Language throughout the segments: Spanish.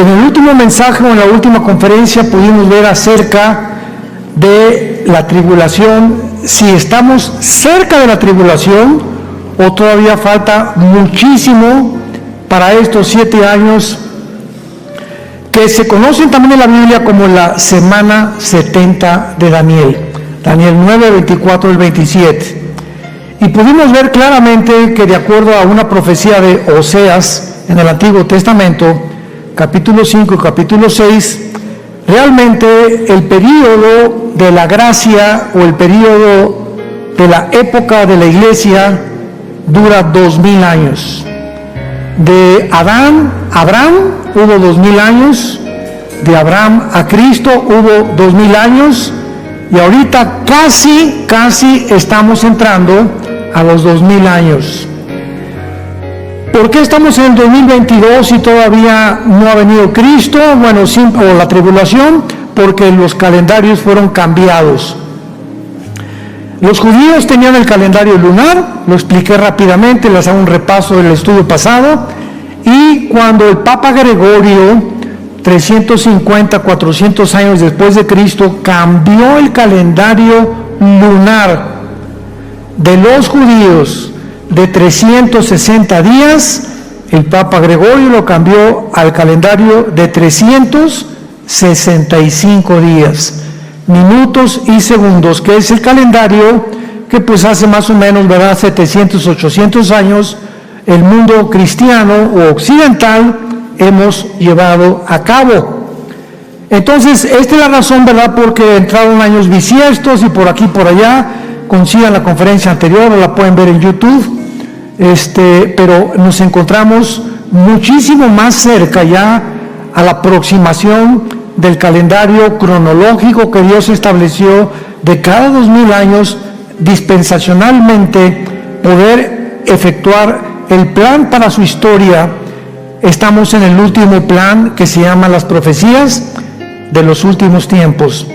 En el último mensaje o en la última conferencia pudimos ver acerca de la tribulación, si estamos cerca de la tribulación o todavía falta muchísimo para estos 7 años que se conocen también en la Biblia como la semana 70 de Daniel, Daniel 9, 24 al 27. Y pudimos ver claramente que de acuerdo a una profecía de Oseas en el Antiguo Testamento, capítulo 5 y capítulo 6, realmente el período de la gracia o el período de la época de la iglesia dura 2000 años. De Adán a Abraham hubo 2000 años, de Abraham a Cristo hubo 2000 años, y ahorita casi estamos entrando a los 2000 años. ¿Por qué estamos en el 2022 y todavía no ha venido Cristo? Bueno, o la tribulación, porque los calendarios fueron cambiados. Los judíos tenían el calendario lunar, lo expliqué rápidamente, les hago un repaso del estudio pasado, y cuando el Papa Gregorio, 350, 400 años después de Cristo, cambió el calendario lunar de los judíos de 360 días, el Papa Gregorio lo cambió al calendario de 365 días, minutos y segundos, que es el calendario que pues hace más o menos, ¿verdad?, 700, 800 años, el mundo cristiano o occidental hemos llevado a cabo. Entonces, esta es la razón, ¿verdad?, porque entraron años bisiestos y por aquí y por allá. Consigan la conferencia anterior o la pueden ver en YouTube. Pero nos encontramos muchísimo más cerca ya a la aproximación del calendario cronológico que Dios estableció de cada 2000 años dispensacionalmente poder efectuar el plan para su historia. Estamos en el último plan que se llama las profecías de los últimos tiempos.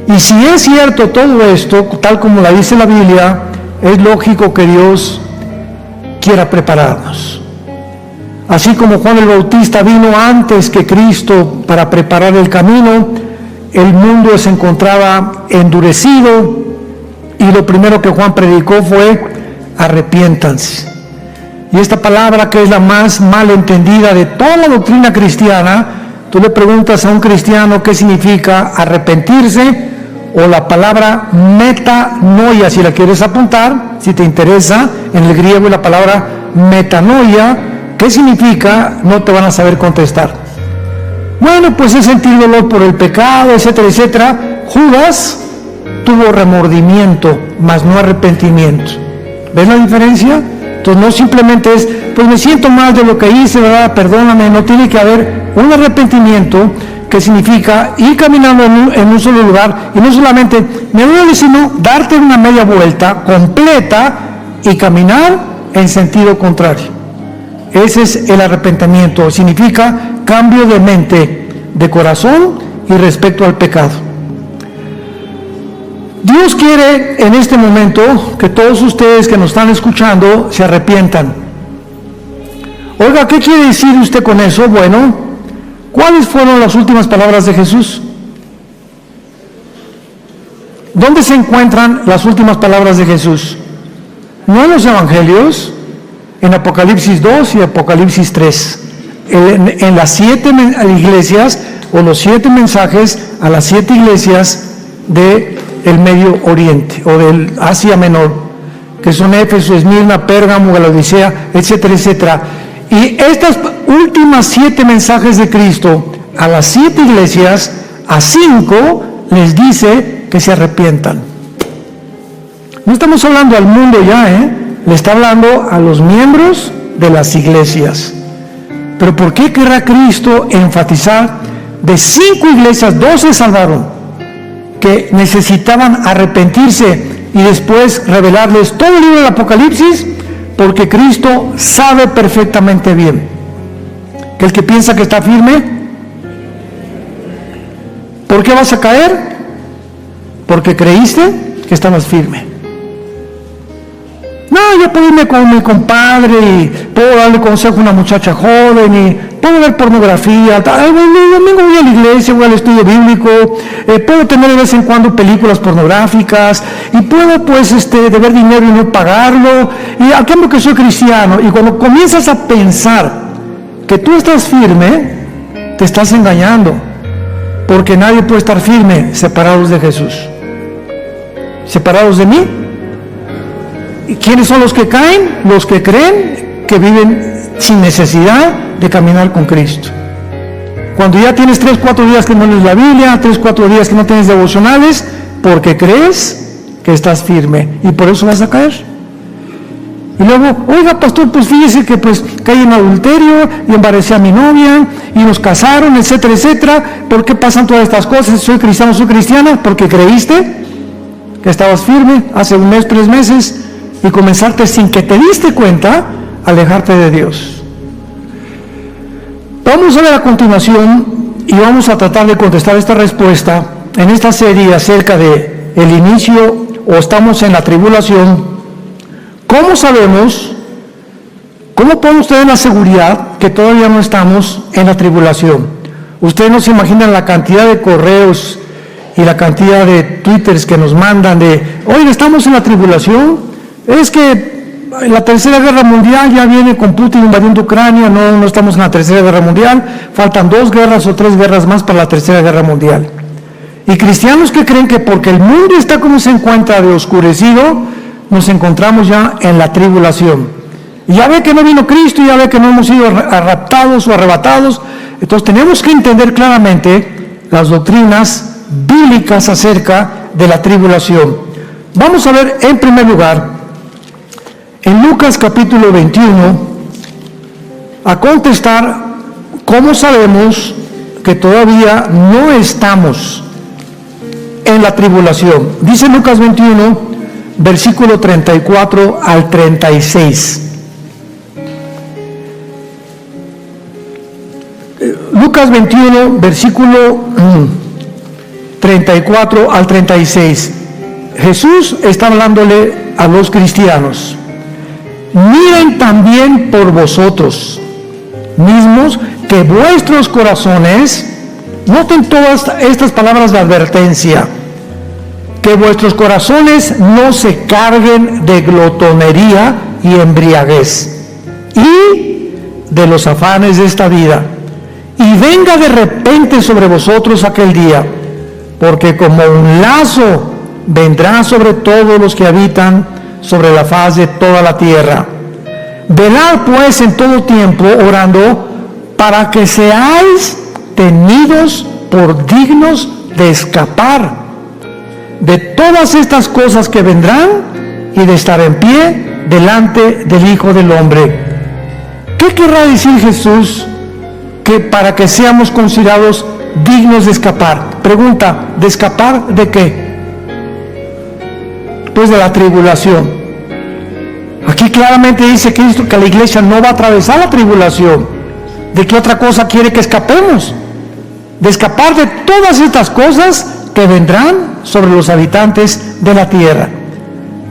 Y si es cierto todo esto, tal como la dice la Biblia, es lógico que Dios quiera prepararnos. Así como Juan el Bautista vino antes que Cristo para preparar el camino, el mundo se encontraba endurecido y lo primero que Juan predicó fue: arrepiéntanse. Y esta palabra, que es la más mal entendida de toda la doctrina cristiana, tú le preguntas a un cristiano qué significa arrepentirse, o la palabra metanoia, si la quieres apuntar, si te interesa, en el griego, la palabra metanoia, ¿qué significa? No te van a saber contestar. Bueno, pues es sentir dolor por el pecado, etcétera, etcétera. Judas tuvo remordimiento, mas no arrepentimiento. ¿Ves la diferencia? Entonces no simplemente es, pues me siento mal de lo que hice, ¿verdad?, perdóname. No, tiene que haber un arrepentimiento, que significa ir caminando en un solo lugar, y no solamente me duele, sino darte una media vuelta completa y caminar en sentido contrario. Ese es el arrepentimiento, significa cambio de mente, de corazón y respecto al pecado. Dios quiere en este momento que todos ustedes que nos están escuchando se arrepientan. Oiga, ¿qué quiere decir usted con eso? Bueno, ¿cuáles fueron las últimas palabras de Jesús? ¿Dónde se encuentran las últimas palabras de Jesús? No en los evangelios, en Apocalipsis 2 y Apocalipsis 3. En las 7 iglesias, o los 7 mensajes a las 7 iglesias del Medio Oriente, o del Asia Menor, que son Éfeso, Esmirna, Pérgamo, Laodicea, etcétera, etcétera. Y estas últimas 7 mensajes de Cristo a las 7 iglesias, a 5 les dice que se arrepientan. No estamos hablando al mundo ya, le está hablando a los miembros de las iglesias. Pero ¿por qué querrá Cristo enfatizar de 5 iglesias, 2 se salvaron, que necesitaban arrepentirse, y después revelarles todo el libro del Apocalipsis? Porque Cristo sabe perfectamente bien que el que piensa que está firme, ¿por qué vas a caer? Porque creíste que estabas firme. No, yo puedo irme con mi compadre y puedo darle consejo a una muchacha joven y puedo ver pornografía, el domingo voy a la iglesia, voy al estudio bíblico, puedo tener de vez en cuando películas pornográficas, y puedo pues deber dinero y no pagarlo, y al cambio que soy cristiano. Y cuando comienzas a pensar que tú estás firme, te estás engañando, porque nadie puede estar firme separados de Jesús. ¿Separados de mí? ¿Y quiénes son los que caen? Los que creen que viven sin necesidad de caminar con Cristo. Cuando ya tienes 3, 4 días que no lees la Biblia, 3, 4 días que no tienes devocionales, porque crees que estás firme, y por eso vas a caer. Y luego, oiga pastor, pues fíjese que pues caí en adulterio y embaracé a mi novia y nos casaron, etcétera, etcétera. ¿Por qué pasan todas estas cosas? Soy cristiano, soy cristiana, porque creíste que estabas firme hace 1 mes, 3 meses, y comenzaste sin que te diste cuenta a alejarte de Dios. Vamos a ver a continuación, y vamos a tratar de contestar esta respuesta en esta serie acerca de el inicio o estamos en la tribulación. ¿Cómo sabemos, cómo podemos tener la seguridad que todavía no estamos en la tribulación? Ustedes no se imaginan la cantidad de correos y la cantidad de twitters que nos mandan de, oye, estamos en la tribulación, es que la tercera guerra mundial ya viene con Putin invadiendo Ucrania, no estamos en la tercera guerra mundial, faltan 2 guerras o 3 guerras más para la tercera guerra mundial. Y cristianos que creen que porque el mundo está como se encuentra de oscurecido, nos encontramos ya en la tribulación. Y ya ve que no vino Cristo, y ya ve que no hemos sido raptados o arrebatados. Entonces tenemos que entender claramente las doctrinas bíblicas acerca de la tribulación. Vamos a ver en primer lugar, en Lucas capítulo 21, a contestar cómo sabemos que todavía no estamos en la tribulación. Dice Lucas 21, versículo 34 al 36. Lucas 21, versículo 34 al 36. Jesús está hablándole a los cristianos. Miren también por vosotros mismos que vuestros corazones, noten todas estas palabras de advertencia, que vuestros corazones no se carguen de glotonería y embriaguez y de los afanes de esta vida, y venga de repente sobre vosotros aquel día, porque como un lazo vendrá sobre todos los que habitan sobre la faz de toda la tierra. Velad pues en todo tiempo orando para que seáis tenidos por dignos de escapar de todas estas cosas que vendrán y de estar en pie delante del Hijo del Hombre. ¿Qué querrá decir Jesús que para que seamos considerados dignos de escapar? Pregunta, ¿de escapar de qué? Pues de la tribulación. Aquí claramente dice Cristo que la iglesia no va a atravesar la tribulación. ¿De qué otra cosa quiere que escapemos? De escapar de todas estas cosas que vendrán sobre los habitantes de la tierra.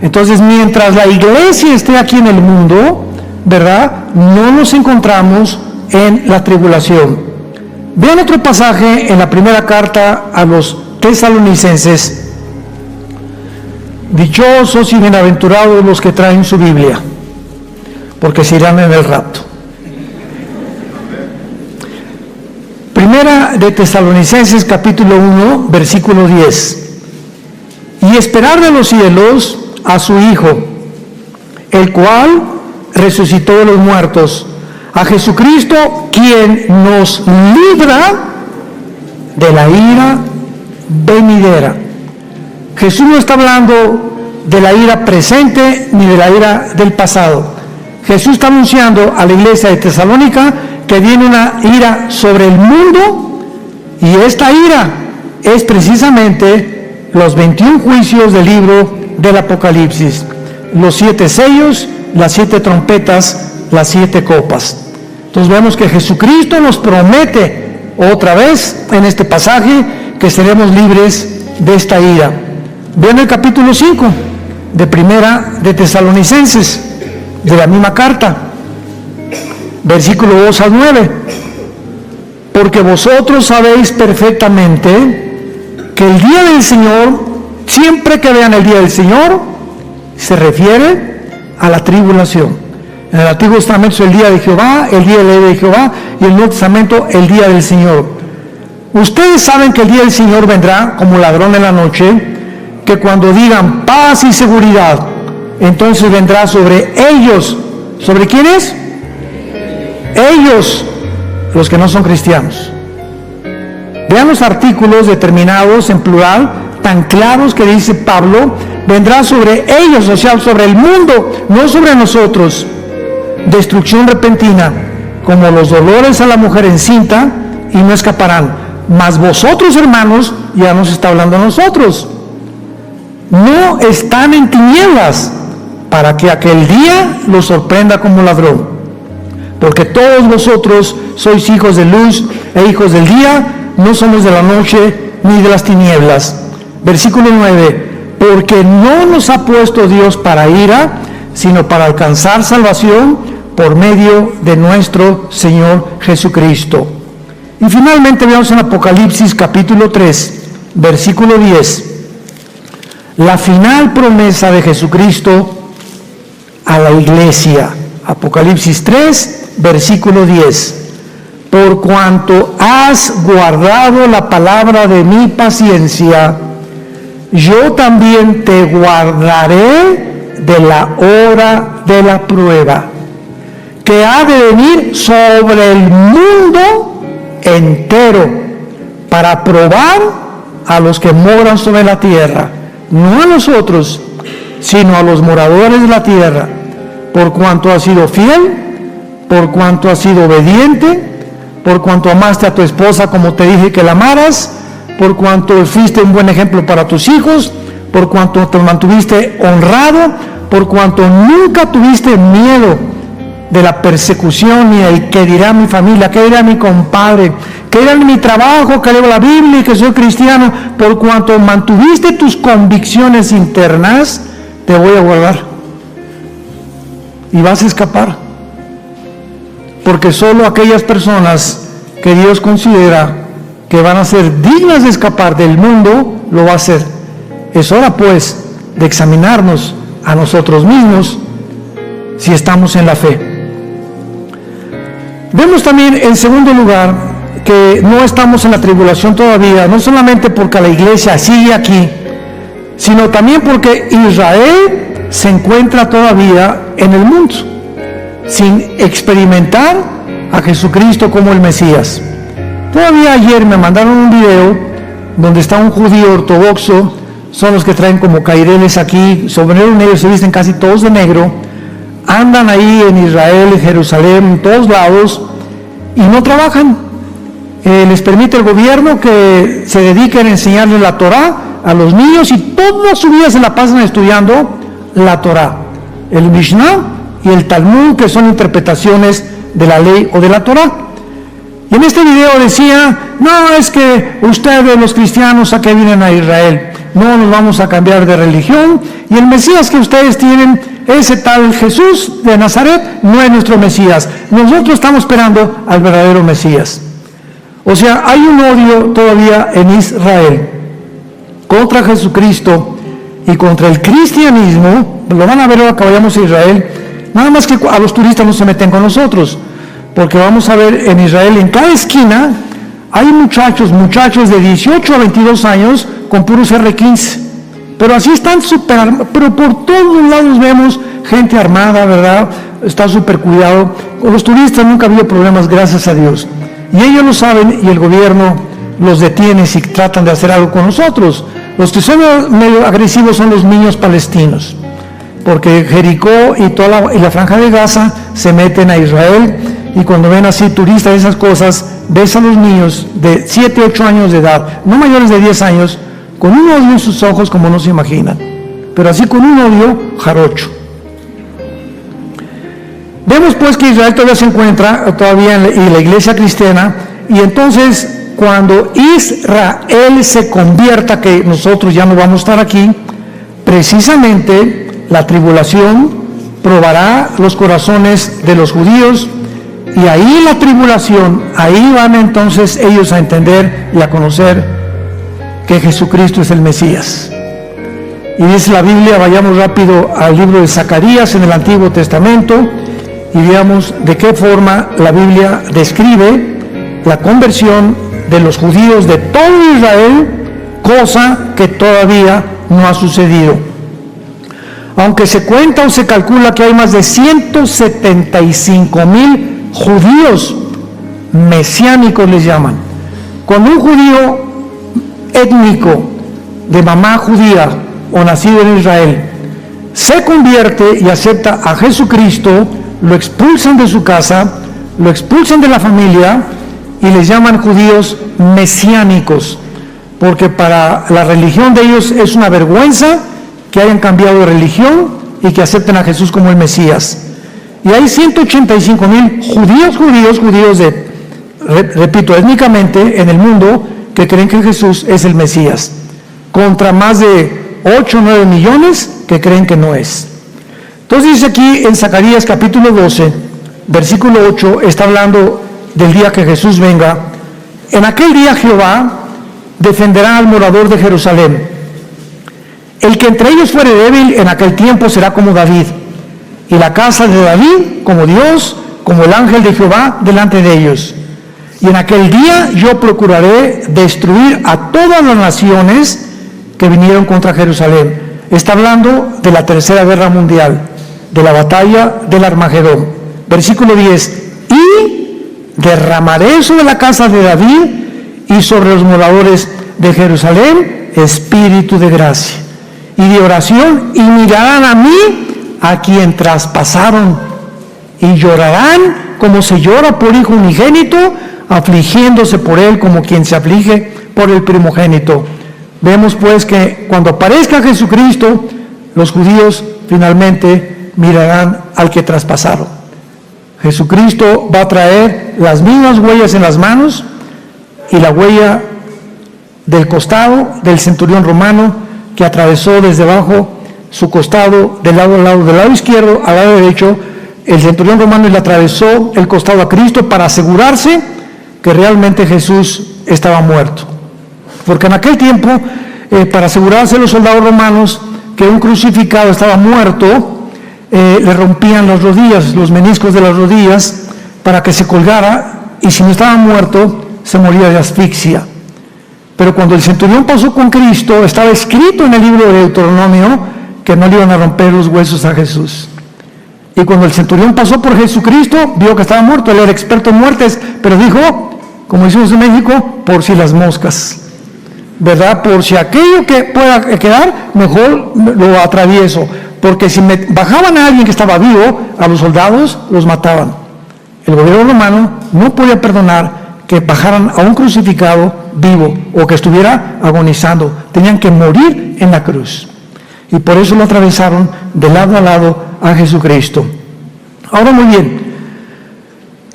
Entonces, mientras la iglesia esté aquí en el mundo, ¿verdad?, no nos encontramos en la tribulación. Vean otro pasaje en la primera carta a los tesalonicenses. Dichosos y bienaventurados los que traen su Biblia, porque se irán en el rapto. Primera de Tesalonicenses capítulo 1, versículo 10. Y esperar de los cielos a su Hijo, el cual resucitó de los muertos, a Jesucristo, quien nos libra de la ira venidera. Jesús no está hablando de la ira presente ni de la ira del pasado. Jesús está anunciando a la iglesia de Tesalónica que viene una ira sobre el mundo, y esta ira es precisamente los 21 juicios del libro del Apocalipsis, los 7 sellos, las 7 trompetas, las 7 copas. Entonces vemos que Jesucristo nos promete otra vez en este pasaje que seremos libres de esta ira. Vean el capítulo 5 de Primera de Tesalonicenses, de la misma carta, versículo 2 al 9. porque vosotros sabéis perfectamente que el día del Señor, siempre que vean el día del Señor, se refiere a la tribulación. En el Antiguo Testamento es el día de Jehová, el día de Jehová, y en el Nuevo Testamento el día del Señor. Ustedes saben que el día del Señor vendrá como ladrón en la noche, que cuando digan paz y seguridad, entonces vendrá sobre ellos. ¿Sobre quiénes? Ellos, los que no son cristianos. Vean los artículos determinados en plural, tan claros que dice Pablo, vendrá sobre ellos, o sea, sobre el mundo, no sobre nosotros. Destrucción repentina, como los dolores a la mujer encinta, y no escaparán. Mas vosotros, hermanos, ya nos está hablando a nosotros, no están en tinieblas, para que aquel día los sorprenda como ladrón. Porque todos vosotros sois hijos de luz e hijos del día, no somos de la noche ni de las tinieblas. Versículo 9, porque no nos ha puesto Dios para ira, sino para alcanzar salvación por medio de nuestro Señor Jesucristo. Y finalmente veamos en Apocalipsis capítulo 3, versículo 10, la final promesa de Jesucristo a la iglesia. Apocalipsis 3, versículo 10. Por cuanto has guardado la palabra de mi paciencia, yo también te guardaré de la hora de la prueba, que ha de venir sobre el mundo entero, para probar a los que moran sobre la tierra, no a nosotros, sino a los moradores de la tierra, por cuanto has sido fiel, por cuanto has sido obediente, por cuanto amaste a tu esposa como te dije que la amaras, por cuanto fuiste un buen ejemplo para tus hijos, por cuanto te mantuviste honrado, por cuanto nunca tuviste miedo de la persecución ni el que dirá mi familia, que dirá mi compadre, que dirá mi trabajo, que leo la Biblia y que soy cristiano, por cuanto mantuviste tus convicciones internas, te voy a guardar y vas a escapar, porque solo aquellas personas que Dios considera que van a ser dignas de escapar del mundo, lo va a hacer. Es hora pues de examinarnos a nosotros mismos si estamos en la fe. Vemos también en segundo lugar que no estamos en la tribulación todavía, no solamente porque la iglesia sigue aquí, sino también porque Israel se encuentra todavía en el mundo, sin experimentar a Jesucristo como el Mesías. Todavía ayer me mandaron un video donde está un judío ortodoxo, son los que traen como caireles aquí, sombrero negro, se visten casi todos de negro, andan ahí en Israel, en Jerusalén, en todos lados, y no trabajan. Les permite el gobierno que se dediquen a enseñarle la Torá a los niños, y toda su vida se la pasan estudiando la Torá, el Mishnah y el Talmud, que son interpretaciones de la ley o de la Torá. Y en este video decía, no, es que ustedes los cristianos a qué vienen a Israel, no nos vamos a cambiar de religión, y el Mesías que ustedes tienen, ese tal Jesús de Nazaret, no es nuestro Mesías, nosotros estamos esperando al verdadero Mesías. O sea, hay un odio todavía en Israel contra Jesucristo y contra el cristianismo. Lo van a ver ahora que vayamos a Israel, nada más que a los turistas no se meten con nosotros, porque vamos a ver en Israel, en cada esquina hay muchachos de 18 a 22 años con puros R15, pero así están súper armados, pero por todos lados vemos gente armada, ¿verdad? Está súper cuidado. Con los turistas nunca ha habido problemas, gracias a Dios, y ellos lo saben, y el gobierno los detiene si tratan de hacer algo con nosotros. Los que son medio agresivos son los niños palestinos, porque Jericó y la franja de Gaza se meten a Israel, y cuando ven así turistas esas cosas, ves a los niños de 7, 8 años de edad, no mayores de 10 años, con un odio en sus ojos como no se imaginan, pero así con un odio jarocho. Vemos pues que Israel todavía se encuentra en la iglesia cristiana, y entonces cuando Israel se convierta, que nosotros ya no vamos a estar aquí, precisamente la tribulación probará los corazones de los judíos, Y ahí en la tribulación, ahí van entonces ellos a entender y a conocer que Jesucristo es el Mesías. Y dice la Biblia, vayamos rápido al libro de Zacarías en el Antiguo Testamento y veamos de qué forma la Biblia describe la conversión de los judíos de todo Israel, cosa que todavía no ha sucedido. Aunque se cuenta o se calcula que hay más de 175,000 judíos mesiánicos, les llaman. Cuando un judío étnico de mamá judía o nacido en Israel se convierte y acepta a Jesucristo, lo expulsan de su casa, lo expulsan de la familia y les llaman judíos mesiánicos, porque para la religión de ellos es una vergüenza que hayan cambiado de religión y que acepten a Jesús como el Mesías. Y hay 185,000 judíos repito, étnicamente en el mundo, que creen que Jesús es el Mesías, contra más de 8 o 9 millones que creen que no es. Entonces dice aquí en Zacarías capítulo 12, versículo 8, está hablando del día que Jesús venga. En aquel día Jehová defenderá al morador de Jerusalén. El que entre ellos fuere débil en aquel tiempo será como David, y la casa de David como Dios, como el ángel de Jehová delante de ellos. Y en aquel día yo procuraré destruir a todas las naciones que vinieron contra Jerusalén. Está hablando de la Tercera Guerra Mundial, de la batalla del Armagedón. Versículo 10. Y derramaré sobre la casa de David y sobre los moradores de Jerusalén espíritu de gracia y de oración, y mirarán a mí, a quien traspasaron, y llorarán como se llora por hijo unigénito, afligiéndose por él como quien se aflige por el primogénito. Vemos pues que cuando aparezca Jesucristo, los judíos finalmente mirarán al que traspasaron. Jesucristo va a traer las mismas huellas en las manos y la huella del costado del centurión romano que atravesó desde abajo su costado del lado izquierdo al lado derecho. El centurión romano le atravesó el costado a Cristo para asegurarse que realmente Jesús estaba muerto. Porque en aquel tiempo, para asegurarse los soldados romanos que un crucificado estaba muerto, le rompían las rodillas, los meniscos de las rodillas, para que se colgara, y si no estaba muerto, se moría de asfixia. Pero cuando el centurión pasó con Cristo, estaba escrito en el libro de Deuteronomio que no le iban a romper los huesos a Jesús. Y cuando el centurión pasó por Jesucristo, vio que estaba muerto. Él era experto en muertes, pero dijo, como decimos en México, por si las moscas, ¿verdad? Por si aquello que pueda quedar, mejor lo atravieso. Porque si me bajaban a alguien que estaba vivo, a los soldados los mataban. El gobierno romano no podía perdonar que bajaran a un crucificado vivo o que estuviera agonizando. Tenían que morir en la cruz. Y por eso lo atravesaron de lado a lado a Jesucristo. Ahora muy bien,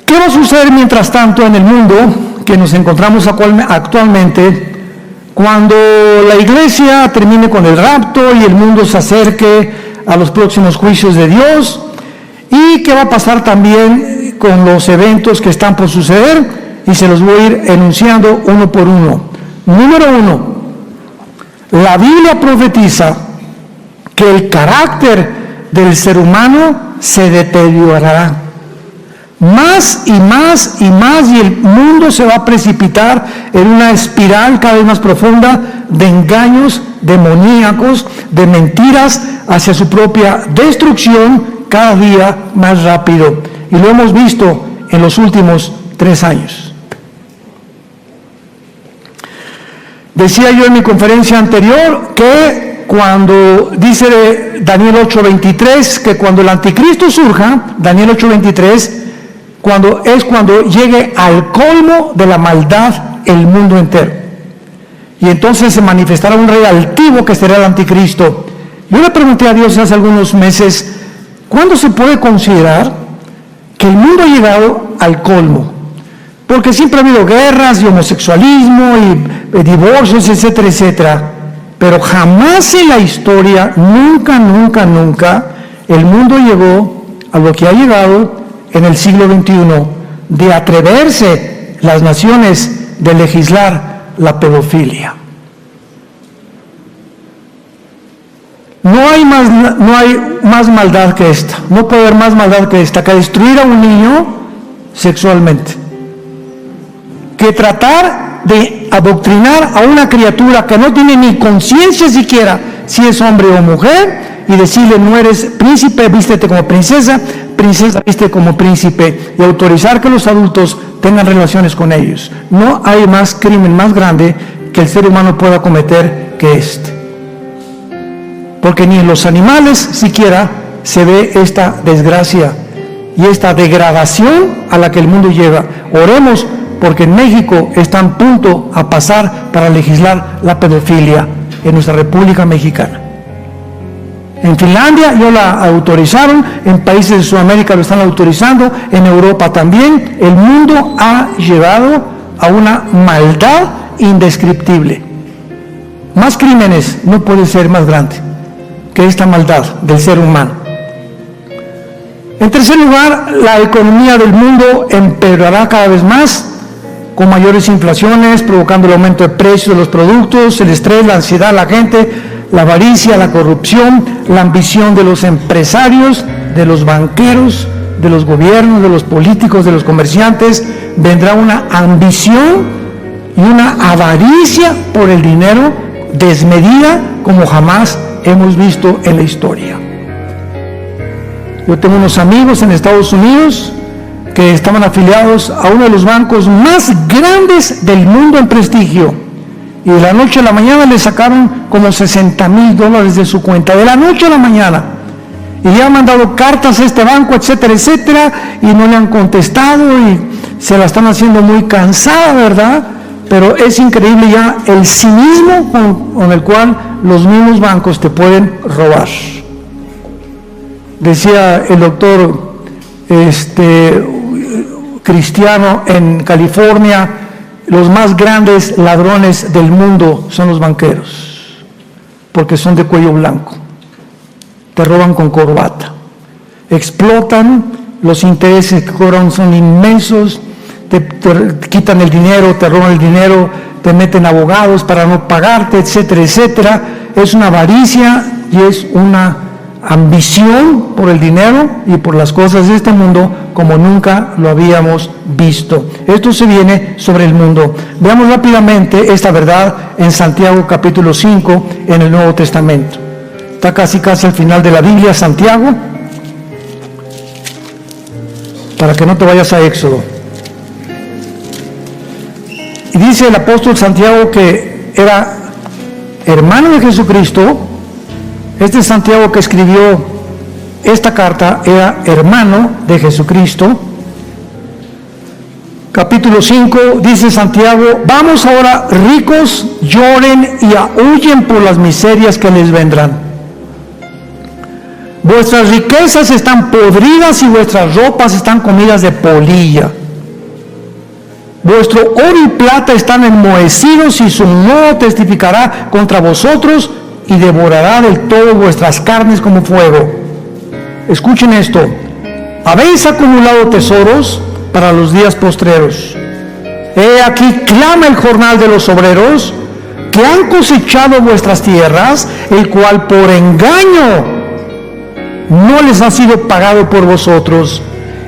¿qué va a suceder mientras tanto en el mundo que nos encontramos actualmente cuando la iglesia termine con el rapto y el mundo se acerque a los próximos juicios de Dios? ¿Y qué va a pasar también con los eventos que están por suceder? Y se los voy a ir enunciando uno por uno. Número 1, la Biblia profetiza que el carácter del ser humano se deteriorará más y más y más, y el mundo se va a precipitar en una espiral cada vez más profunda de engaños demoníacos, de mentiras hacia su propia destrucción cada día más rápido. Y lo hemos visto en los últimos 3 años. Decía yo en mi conferencia anterior que cuando dice Daniel 8:23, que cuando el anticristo surja, Daniel 8:23, cuando llegue al colmo de la maldad el mundo entero. Y entonces se manifestará un rey altivo que será el anticristo. Yo le pregunté a Dios hace algunos meses, ¿cuándo se puede considerar que el mundo ha llegado al colmo? Porque siempre ha habido guerras y homosexualismo y divorcios, etcétera, etcétera. Pero jamás en la historia, nunca, el mundo llegó a lo que ha llegado en el siglo XXI, de atreverse las naciones de legislar la pedofilia. No hay más maldad que esta, no puede haber más maldad que esta, que destruir a un niño sexualmente, que tratar de adoctrinar a una criatura que no tiene ni conciencia siquiera si es hombre o mujer, y decirle: no eres príncipe, vístete como princesa, princesa, vístete como príncipe, y autorizar que los adultos tengan relaciones con ellos. No hay más crimen más grande que el ser humano pueda cometer que este. Porque ni en los animales siquiera se ve esta desgracia y esta degradación a la que el mundo llega. Oremos, porque en México está a punto a pasar para legislar la pedofilia en nuestra República Mexicana. En Finlandia ya la autorizaron, en países de Sudamérica lo están autorizando, en Europa también. El mundo ha llegado a una maldad indescriptible. Más crímenes no puede ser más grande que esta maldad del ser humano. En tercer lugar, la economía del mundo empeorará cada vez más, con mayores inflaciones, provocando el aumento de precios de los productos, el estrés, la ansiedad de la gente, la avaricia, la corrupción, la ambición de los empresarios, de los banqueros, de los gobiernos, de los políticos, de los comerciantes. Vendrá una ambición y una avaricia por el dinero desmedida como jamás hemos visto en la historia. Yo tengo unos amigos en Estados Unidos que estaban afiliados a uno de los bancos más grandes del mundo en prestigio, y de la noche a la mañana le sacaron como $60,000 de su cuenta, de la noche a la mañana, y ya han mandado cartas a este banco, etcétera, etcétera, y no le han contestado, y se la están haciendo muy cansada, ¿verdad? Pero es increíble ya el cinismo con el cual los mismos bancos te pueden robar. Decía el doctor cristiano en California: los más grandes ladrones del mundo son los banqueros, porque son de cuello blanco, te roban con corbata, explotan, los intereses que cobran son inmensos, te quitan el dinero, te roban el dinero, te meten abogados para no pagarte, etcétera, etcétera. Es una avaricia y es una ambición por el dinero y por las cosas de este mundo como nunca lo habíamos visto. Esto se viene sobre el mundo. Veamos rápidamente esta verdad en Santiago capítulo 5 en el Nuevo Testamento. Está casi al final de la Biblia, Santiago, para que no te vayas a Éxodo. Y dice el apóstol Santiago que era hermano de Jesucristo. Este Santiago que escribió esta carta era hermano de Jesucristo. Capítulo 5, dice Santiago: vamos ahora, ricos, lloren y aúllen por las miserias que les vendrán. Vuestras riquezas están podridas y vuestras ropas están comidas de polilla. Vuestro oro y plata están enmohecidos, y su moho testificará contra vosotros y devorará del todo vuestras carnes como fuego. Escuchen esto: habéis acumulado tesoros para los días postreros. He aquí clama el jornal de los obreros, que han cosechado vuestras tierras, el cual por engaño no les ha sido pagado por vosotros,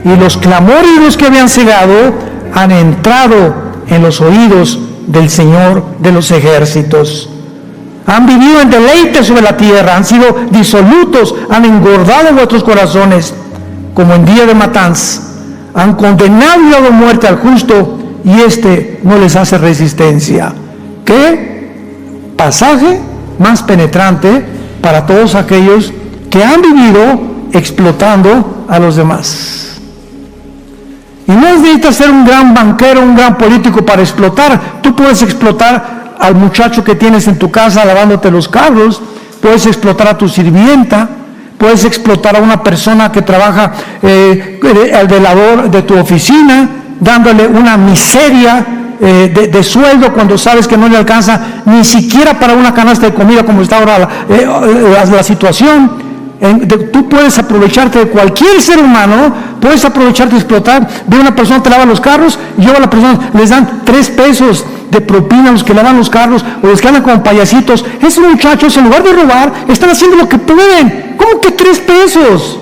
y los clamores que habían cegado han entrado en los oídos del Señor de los ejércitos. Han vivido en deleite sobre la tierra, han sido disolutos, han engordado vuestros corazones como en día de matanza. Han condenado y dado muerte al justo, y éste no les hace resistencia. ¿Qué pasaje más penetrante para todos aquellos que han vivido explotando a los demás? Y no necesitas ser un gran banquero, un gran político para explotar. Tú puedes explotar al muchacho que tienes en tu casa lavándote los carros, puedes explotar a tu sirvienta, puedes explotar a una persona que trabaja, al velador de tu oficina, dándole una miseria de sueldo cuando sabes que no le alcanza ni siquiera para una canasta de comida, como está ahora la situación. Tú puedes aprovecharte de cualquier ser humano, puedes aprovecharte de explotar. Ve una persona te lava los carros y yo a la persona les dan 3 pesos de propina a los que lavan los carros o los que andan como payasitos. Esos muchachos, en lugar de robar, están haciendo lo que pueden. ¿Cómo que 3 pesos?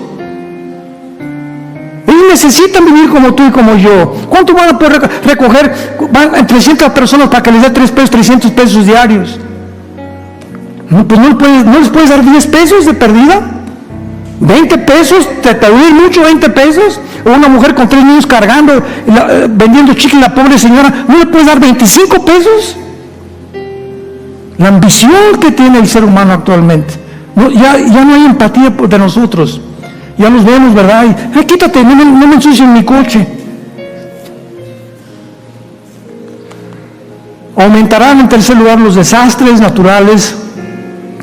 Ellos necesitan vivir como tú y como yo. ¿Cuánto van a poder recoger? Van 300 personas para que les dé 3 pesos, 300 pesos diarios. No, pues no les puedes dar 10 pesos de perdida. 20 pesos, te duele mucho 20 pesos. O una mujer con 3 niños cargando, vendiendo chicle, la pobre señora, ¿no le puedes dar 25 pesos? La ambición que tiene el ser humano actualmente. No, ya no hay empatía de nosotros. Ya nos vemos, ¿verdad? Y, quítate, no me ensucien mi coche. Aumentarán en tercer lugar los desastres naturales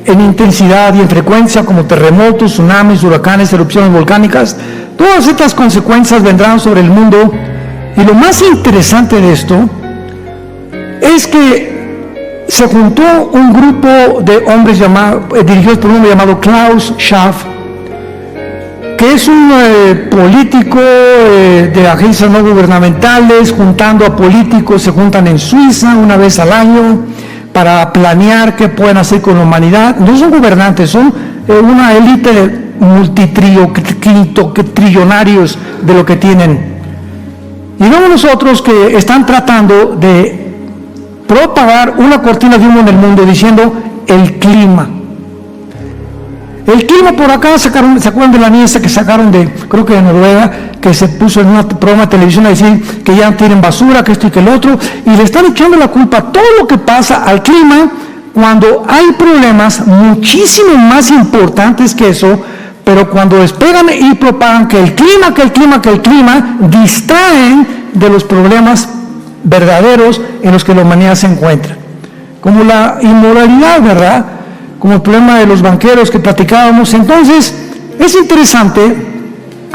en intensidad y en frecuencia, como terremotos, tsunamis, huracanes, erupciones volcánicas. Todas estas consecuencias vendrán sobre el mundo, y lo más interesante de esto es que se juntó un grupo de hombres dirigidos por un hombre llamado Klaus Schwab, que es un político de agencias no gubernamentales, juntando a políticos. Se juntan en Suiza una vez al año para planear qué pueden hacer con la humanidad. No son gobernantes, son una élite trillonarios de lo que tienen. Y vemos nosotros que están tratando de propagar una cortina de humo en el mundo diciendo el clima. El clima por acá, ¿se acuerdan de la niña que sacaron creo que de Noruega, que se puso en un programa de televisión a decir que ya tienen basura, que esto y que el otro, y le están echando la culpa a todo lo que pasa al clima, cuando hay problemas muchísimo más importantes que eso, pero cuando despegan y propagan que el clima, distraen de los problemas verdaderos en los que la humanidad se encuentra. Como la inmoralidad, ¿verdad? Como el problema de los banqueros que platicábamos. Entonces, es interesante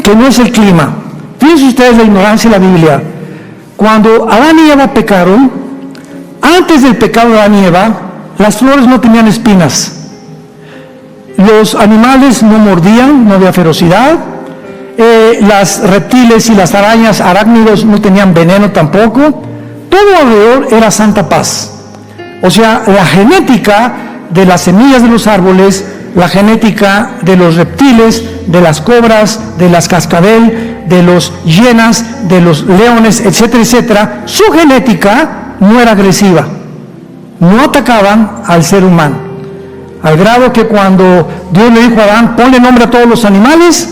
que no es el clima. Fíjense ustedes la ignorancia de la Biblia. Cuando Adán y Eva pecaron, antes del pecado de Adán y Eva, las flores no tenían espinas. Los animales no mordían, no había ferocidad. Las reptiles y las arañas, arácnidos, no tenían veneno tampoco. Todo alrededor era santa paz. O sea, la genética de las semillas de los árboles, la genética de los reptiles, de las cobras, de las cascabel, de los hienas, de los leones, etcétera, etcétera, su genética no era agresiva, no atacaban al ser humano, al grado que cuando Dios le dijo a Adán, ponle nombre a todos los animales,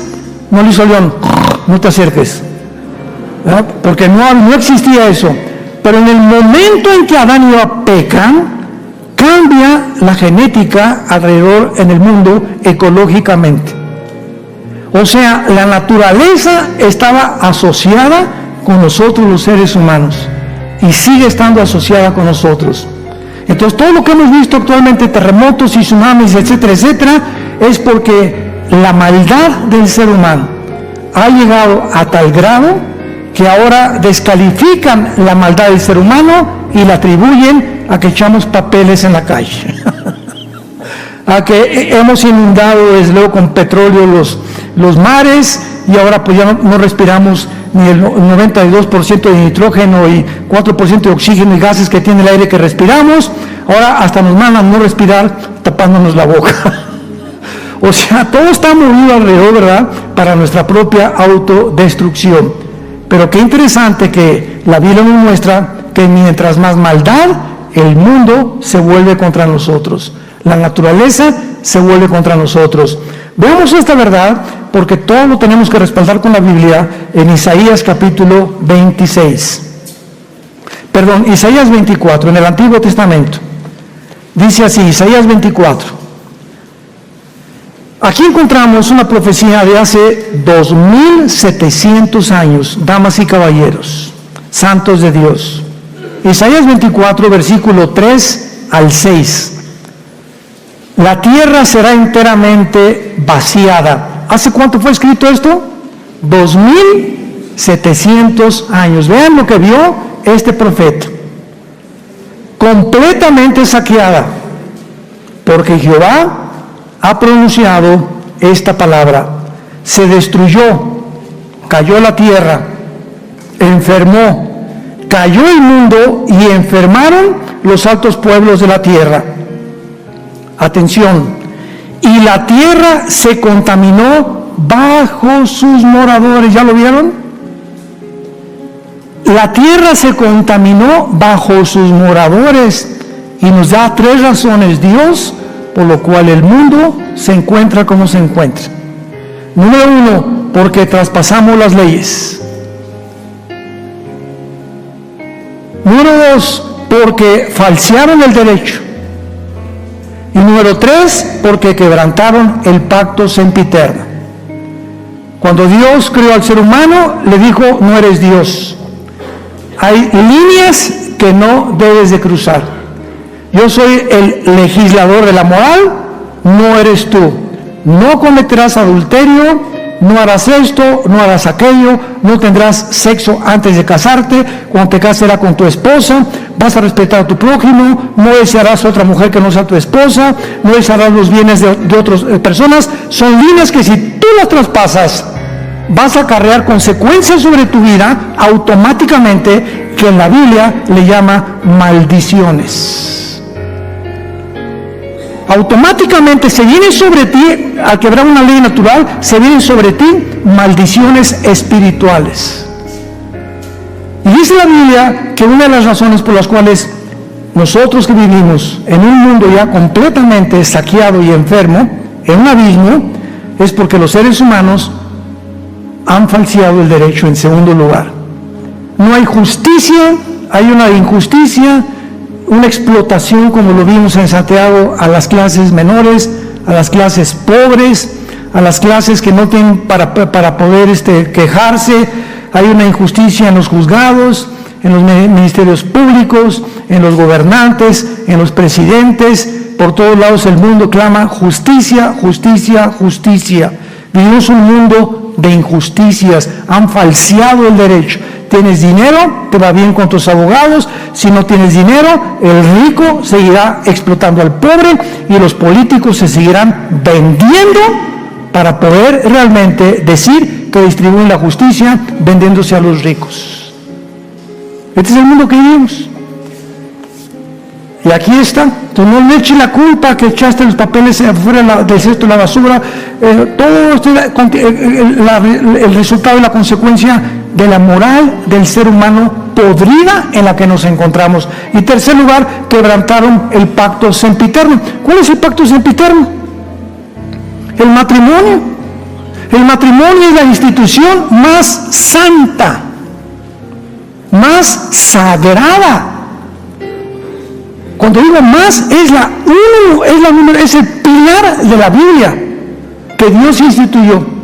no le hizo león, no te acerques, ¿verdad? Porque no existía eso. Pero en el momento en que Adán y Eva pecan, cambia la genética alrededor en el mundo ecológicamente. O sea, la naturaleza estaba asociada con nosotros los seres humanos y sigue estando asociada con nosotros. Entonces, todo lo que hemos visto actualmente, terremotos y tsunamis, etcétera, etcétera, es porque la maldad del ser humano ha llegado a tal grado que ahora descalifican la maldad del ser humano y la atribuyen a que echamos papeles en la calle, a que hemos inundado desde luego con petróleo los mares, y ahora pues ya no respiramos ni el 92% de nitrógeno y 4% de oxígeno y gases que tiene el aire que respiramos. Ahora hasta nos mandan no respirar tapándonos la boca. O sea, todo está movido alrededor, ¿verdad?, para nuestra propia autodestrucción. Pero qué interesante que la Biblia nos muestra que mientras más maldad, el mundo se vuelve contra nosotros. La naturaleza se vuelve contra nosotros. Veamos esta verdad, porque todo lo tenemos que respaldar con la Biblia en Isaías capítulo 26. Perdón, Isaías 24, en el Antiguo Testamento. Dice así, Isaías 24. Aquí encontramos una profecía de hace 2700 años, damas y caballeros, santos de Dios. Isaías 24, versículo 3 al 6. La tierra será enteramente vaciada. ¿Hace cuánto fue escrito esto? 2700 años. Vean lo que vio este profeta. Completamente saqueada, porque Jehová ha pronunciado esta palabra: se destruyó, cayó la tierra, enfermó, cayó el mundo y enfermaron los altos pueblos de la tierra. Atención, y la tierra se contaminó bajo sus moradores. ¿Ya lo vieron? La tierra se contaminó bajo sus moradores, y nos da 3 razones Dios por lo cual el mundo se encuentra como se encuentra. Número 1, porque traspasamos las leyes. Número 2, porque falsearon el derecho. Y número 3, porque quebrantaron el pacto sempiterno. Cuando Dios creó al ser humano, le dijo: no eres Dios. Hay líneas que no debes de cruzar. Yo soy el legislador de la moral, no eres tú. No cometerás adulterio, no harás esto, no harás aquello, no tendrás sexo antes de casarte, cuando te cases será con tu esposa, vas a respetar a tu prójimo, no desearás a otra mujer que no sea tu esposa, no desearás los bienes de otras personas. Son líneas que si tú las traspasas, vas a acarrear consecuencias sobre tu vida automáticamente, que en la Biblia le llama maldiciones. Automáticamente se vienen sobre ti, al quebrar una ley natural, se vienen sobre ti maldiciones espirituales. Y dice la Biblia que una de las razones por las cuales nosotros que vivimos en un mundo ya completamente saqueado y enfermo, en un abismo, es porque los seres humanos han falseado el derecho. En segundo lugar, no hay justicia, hay una injusticia, una explotación, como lo vimos en Santiago, a las clases menores, a las clases pobres, a las clases que no tienen para poder quejarse. Hay una injusticia en los juzgados, en los ministerios públicos, en los gobernantes, en los presidentes. Por todos lados el mundo clama justicia, justicia, justicia. Vivimos un mundo de injusticias, han falseado el derecho. Tienes dinero, te va bien con tus abogados. Si no tienes dinero, el rico seguirá explotando al pobre y los políticos se seguirán vendiendo para poder realmente decir que distribuyen la justicia, vendiéndose a los ricos. Este es el mundo que vivimos. Y aquí está. Tú no le eches la culpa que echaste los papeles afuera del cesto de la basura. Todo esto es el resultado y la consecuencia de la moral del ser humano podrida en la que nos encontramos. Y tercer lugar, quebrantaron el pacto sempiterno. ¿Cuál es el pacto sempiterno? El matrimonio. El matrimonio es la institución más santa, más sagrada. Cuando digo más, es el pilar de la Biblia que Dios instituyó.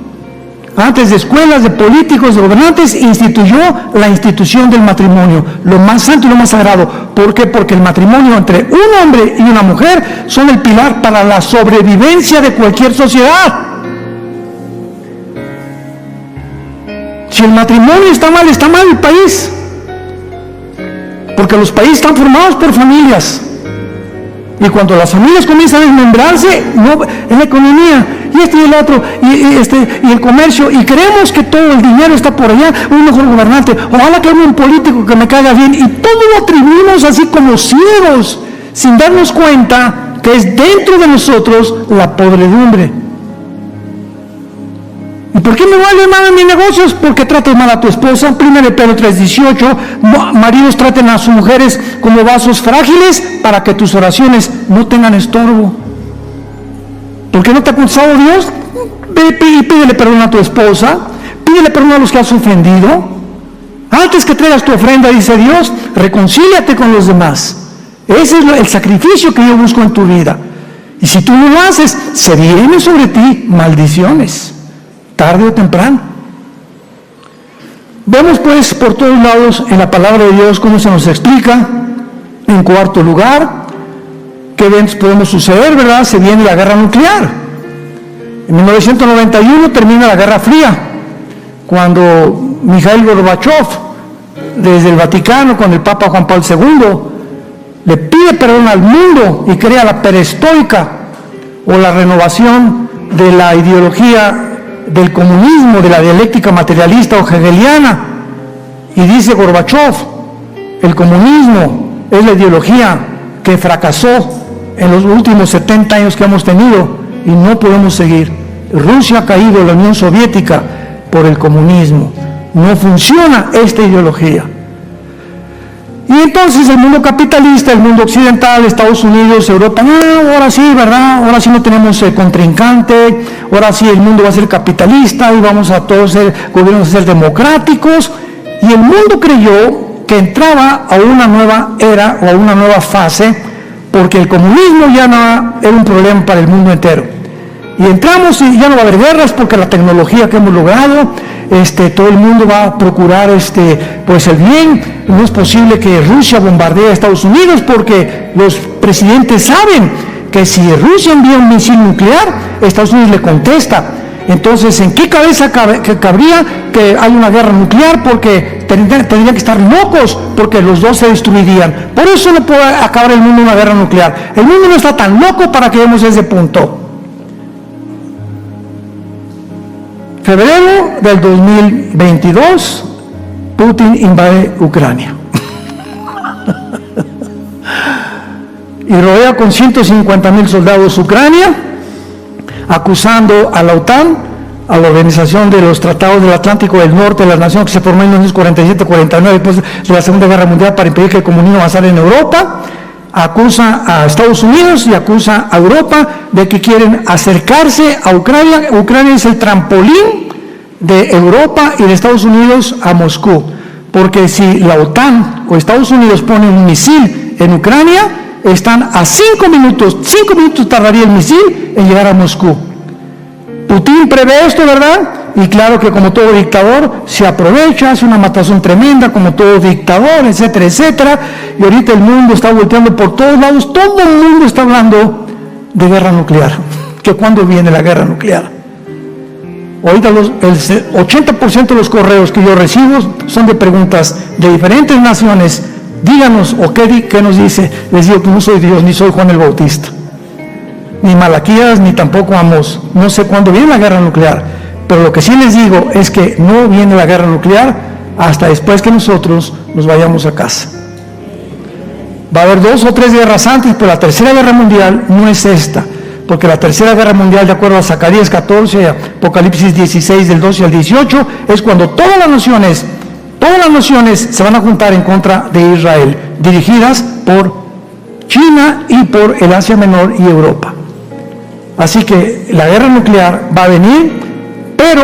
Antes de escuelas, de políticos, de gobernantes, instituyó la institución del matrimonio, lo más santo y lo más sagrado. ¿Por qué? Porque el matrimonio entre un hombre y una mujer son el pilar para la sobrevivencia de cualquier sociedad. Si el matrimonio está mal el país. Porque los países están formados por familias. Y cuando las familias comienzan a desmembrarse, en la economía, y y el otro, y el comercio, y creemos que todo el dinero está por allá, un mejor gobernante, ojalá que haya un político que me caiga bien, y todo lo atribuimos así como ciegos, sin darnos cuenta que es dentro de nosotros la podredumbre. ¿Y por qué me vale mal en mis negocios? Porque tratas mal a tu esposa. 1 Pedro 3:18, maridos traten a sus mujeres como vasos frágiles para que tus oraciones no tengan estorbo. ¿Por qué no te ha acusado Dios? Ve y pídele perdón a tu esposa, pídele perdón a los que has ofendido. Antes que traigas tu ofrenda, dice Dios, reconcíliate con los demás. Ese es el sacrificio que yo busco en tu vida. Y si tú no lo haces, se vienen sobre ti maldiciones, tarde o temprano. Vemos pues por todos lados en la palabra de Dios cómo se nos explica. En cuarto lugar, ¿qué eventos podemos suceder, verdad? Se viene la guerra nuclear. En 1991 termina la Guerra Fría, cuando Mikhail Gorbachev, desde el Vaticano, con el Papa Juan Pablo II, le pide perdón al mundo y crea la perestroika, o la renovación de la ideología del comunismo, de la dialéctica materialista o hegeliana, y dice Gorbachev, el comunismo es la ideología que fracasó en los últimos 70 años que hemos tenido y no podemos seguir. Rusia ha caído en la Unión Soviética por el comunismo. No funciona esta ideología. Y entonces el mundo capitalista, el mundo occidental, Estados Unidos, Europa, ahora sí, ¿verdad? Ahora sí no tenemos contrincante, ahora sí el mundo va a ser capitalista y vamos a todos ser gobiernos a ser democráticos. Y el mundo creyó que entraba a una nueva era o a una nueva fase, porque el comunismo ya no era un problema para el mundo entero. Y entramos y ya no va a haber guerras porque la tecnología que hemos logrado, todo el mundo va a procurar pues el bien. No es posible que Rusia bombardee a Estados Unidos porque los presidentes saben que si Rusia envía un misil nuclear, Estados Unidos le contesta. Entonces, ¿en qué cabeza cabría que hay una guerra nuclear? Porque tendrían que estar locos, porque los dos se destruirían. Por eso no puede acabar el mundo en una guerra nuclear. El mundo no está tan loco para que lleguemos a ese punto. Febrero del 2022, Putin invade Ucrania. Y rodea con 150,000 soldados Ucrania, acusando a la OTAN, a la Organización de los Tratados del Atlántico del Norte de las Naciones, que se formó en 1947-49, después de la Segunda Guerra Mundial, para impedir que el comunismo avanzara en Europa. Acusa a Estados Unidos y acusa a Europa de que quieren acercarse a Ucrania. Ucrania es el trampolín de Europa y de Estados Unidos a Moscú, porque si la OTAN o Estados Unidos ponen un misil en Ucrania, están a 5 minutos tardaría el misil en llegar a Moscú. Putin prevé esto, ¿verdad? Y claro que como todo dictador se aprovecha, hace una matazón tremenda como todo dictador, etcétera, etcétera. Y ahorita el mundo está volteando por todos lados, todo el mundo está hablando de guerra nuclear. ¿Que cuándo viene la guerra nuclear? Ahorita el 80% de los correos que yo recibo son de preguntas de diferentes naciones. Díganos, o qué nos dice. Les digo que no soy Dios, ni soy Juan el Bautista, ni Malaquías, ni tampoco Amós. No sé cuándo viene la guerra nuclear, pero lo que sí les digo es que no viene la guerra nuclear hasta después que nosotros nos vayamos a casa. Va a haber 2 o 3 guerras antes, pero la tercera guerra mundial no es esta, porque la tercera guerra mundial, de acuerdo a Zacarías 14, Apocalipsis 16, del 12 al 18, es cuando todas las naciones se van a juntar en contra de Israel, dirigidas por China y por el Asia Menor y Europa. Así que la guerra nuclear va a venir, pero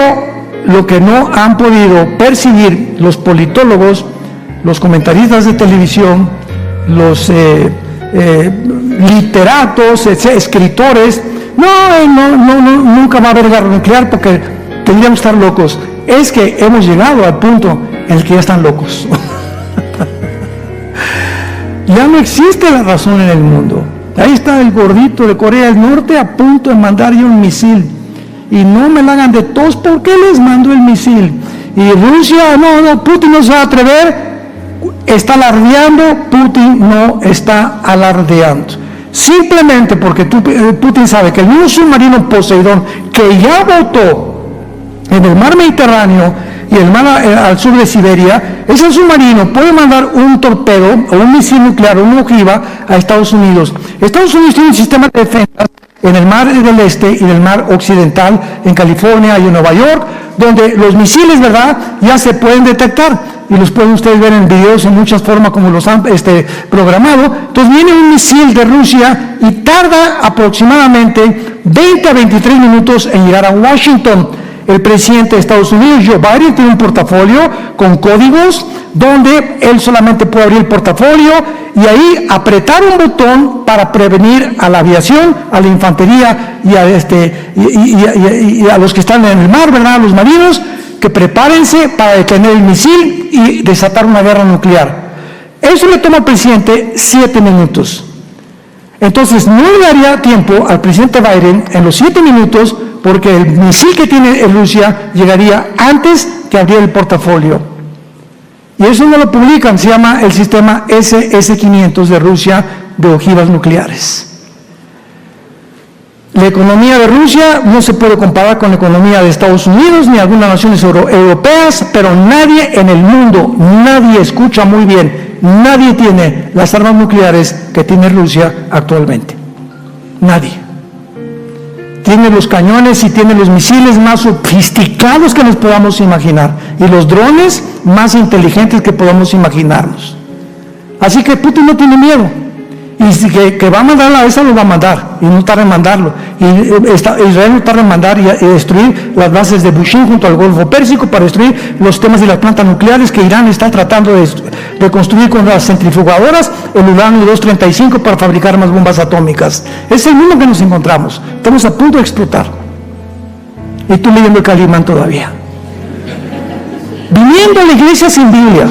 lo que no han podido percibir los politólogos, los comentaristas de televisión, los literatos, escritores, nunca va a haber guerra nuclear porque tendríamos que estar locos. Es que hemos llegado al punto en el que ya están locos. Ya no existe la razón en el mundo. Ahí está el gordito de Corea del Norte a punto de mandar yo un misil. Y no me la hagan de tos, ¿por qué les mando el misil? Y Rusia, Putin no se va a atrever. Está alardeando. Putin no está alardeando. Simplemente porque Putin sabe que el mismo submarino Poseidón, que ya botó en el mar Mediterráneo y el mar al sur de Siberia, ese submarino puede mandar un torpedo o un misil nuclear o una ojiva a Estados Unidos. Estados Unidos tiene un sistema de defensa en el mar del este y del mar occidental, en California y en Nueva York, donde los misiles, ¿verdad?, ya se pueden detectar y los pueden ustedes ver en videos en muchas formas como los han programado. Entonces viene un misil de Rusia y tarda aproximadamente 20 a 23 minutos en llegar a Washington. El presidente de Estados Unidos, Joe Biden, tiene un portafolio con códigos donde él solamente puede abrir el portafolio y ahí apretar un botón para prevenir a la aviación, a la infantería y a los que están en el mar, ¿verdad?, a los marinos, que prepárense para detener el misil y desatar una guerra nuclear. Eso le toma al presidente 7 minutos. Entonces no le daría tiempo al presidente Biden en los 7 minutos, porque el misil que tiene Rusia llegaría antes que abriera el portafolio. Y eso no lo publican, se llama el sistema SS-500 de Rusia de ojivas nucleares. La economía de Rusia no se puede comparar con la economía de Estados Unidos ni algunas naciones europeas, pero nadie en el mundo, nadie, escucha muy bien, nadie tiene las armas nucleares que tiene Rusia actualmente. Nadie. Tiene los cañones y tiene los misiles más sofisticados que nos podamos imaginar y los drones más inteligentes que podamos imaginarnos. Así que Putin no tiene miedo. Y si que va a mandar a esa, lo va a mandar, y no tarda en mandarlo. Y Israel no tarda en mandar y destruir las bases de Bushehr junto al Golfo Pérsico para destruir los temas de las plantas nucleares que Irán está tratando de construir con las centrifugadoras, el uranio 235 para fabricar más bombas atómicas. Es el mundo que nos encontramos. Estamos a punto de explotar. Y tú leyendo el Calimán todavía. Viniendo a la iglesia sin Biblia,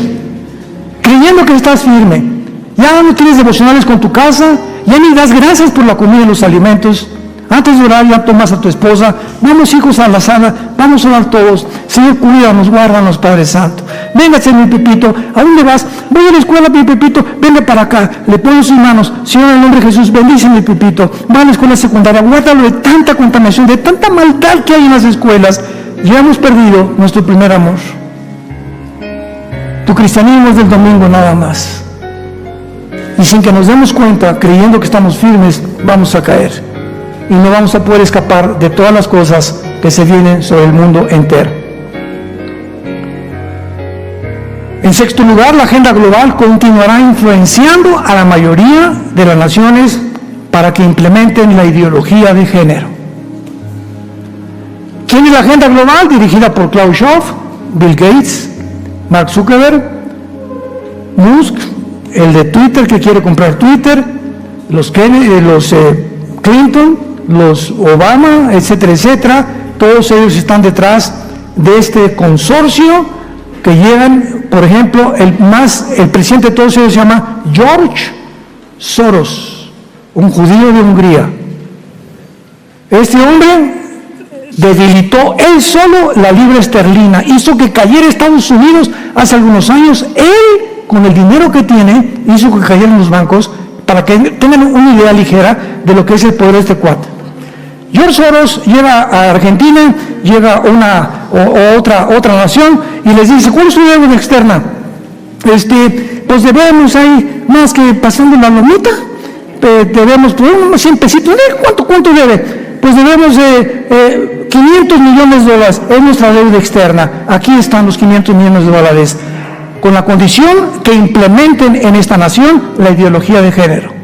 creyendo que estás firme. Ya no tienes devocionales con tu casa, ya ni das gracias por la comida y los alimentos. Antes de orar ya tomas a tu esposa, vamos hijos a la sala, vamos a orar todos. Señor, cuídanos, guárdanos, Padre Santo. Véngase mi Pepito, ¿a dónde vas? Voy a la escuela, mi Pepito, venga para acá. Le pongo sus manos, Señor, en el nombre de Jesús, bendice mi Pepito. Va a la escuela secundaria, guárdalo de tanta contaminación, de tanta maldad que hay en las escuelas. Ya hemos perdido nuestro primer amor. Tu cristianismo es del domingo nada más. Y sin que nos demos cuenta, creyendo que estamos firmes, vamos a caer. Y no vamos a poder escapar de todas las cosas que se vienen sobre el mundo entero. En sexto lugar, la agenda global continuará influenciando a la mayoría de las naciones para que implementen la ideología de género. ¿Quién es la agenda global? Dirigida por Klaus Schwab, Bill Gates, Mark Zuckerberg, Musk, el de Twitter que quiere comprar Twitter, los Clinton, los Obama, etcétera, etcétera. Todos ellos están detrás de este consorcio que llevan, por ejemplo, el presidente de todos ellos se llama George Soros, un judío de Hungría. Este hombre debilitó él solo la libra esterlina, hizo que cayera Estados Unidos hace algunos años. Él, con el dinero que tiene, hizo que cayeran los bancos, para que tengan una idea ligera de lo que es el poder de este cuate. George Soros llega a Argentina, llega a otra nación y les dice: ¿cuál es su deuda externa? Pues debemos ahí, más que pasando la lomita, debemos unos 100 pesitos. ¿Cuánto debe? Pues debemos $500 millones, es nuestra deuda externa. Aquí están los $500 millones, con la condición que implementen en esta nación la ideología de género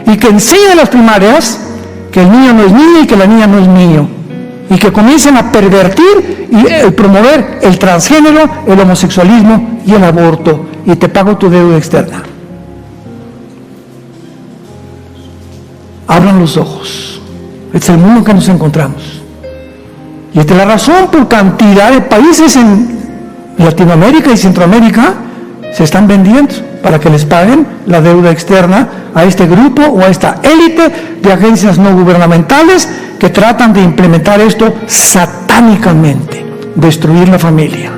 y que enseñen en las primarias que el niño no es niño y que la niña no es niño, y que comiencen a pervertir y promover el transgénero, el homosexualismo y el aborto, y te pago tu deuda externa. Abran los ojos. Este es el mundo en que nos encontramos. Y esta es la razón por cantidad de países en Latinoamérica y Centroamérica se están vendiendo para que les paguen la deuda externa a este grupo o a esta élite de agencias no gubernamentales que tratan de implementar esto satánicamente, destruir la familia.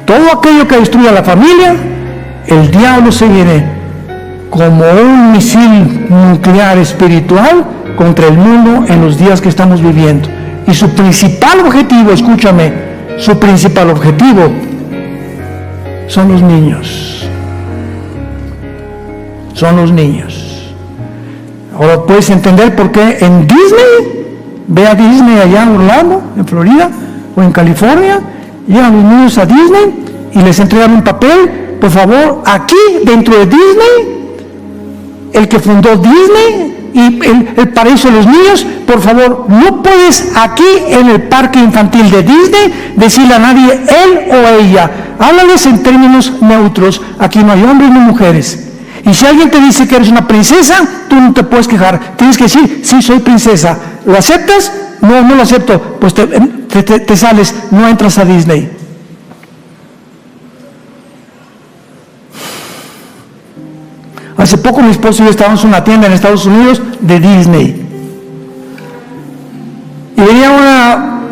Todo aquello que destruya la familia, el diablo se viene como un misil nuclear espiritual contra el mundo en los días que estamos viviendo. Y su principal objetivo, escúchame, su principal objetivo son los niños. Son los niños. Ahora puedes entender por qué en Disney, ve a Disney allá en Orlando, en Florida, o en California, llegan los niños a Disney y les entregan un papel: por favor, aquí dentro de Disney, el que fundó Disney y el paraíso de los niños, por favor, no puedes aquí en el parque infantil de Disney decirle a nadie él o ella. Háblales en términos neutros. Aquí no hay hombres ni mujeres. Y si alguien te dice que eres una princesa, tú no te puedes quejar. Tienes que decir: sí, soy princesa. ¿Lo aceptas? No, no lo acepto. Pues te sales, no entras a Disney. Hace poco mi esposo y yo estábamos en una tienda en Estados Unidos de Disney. Y venía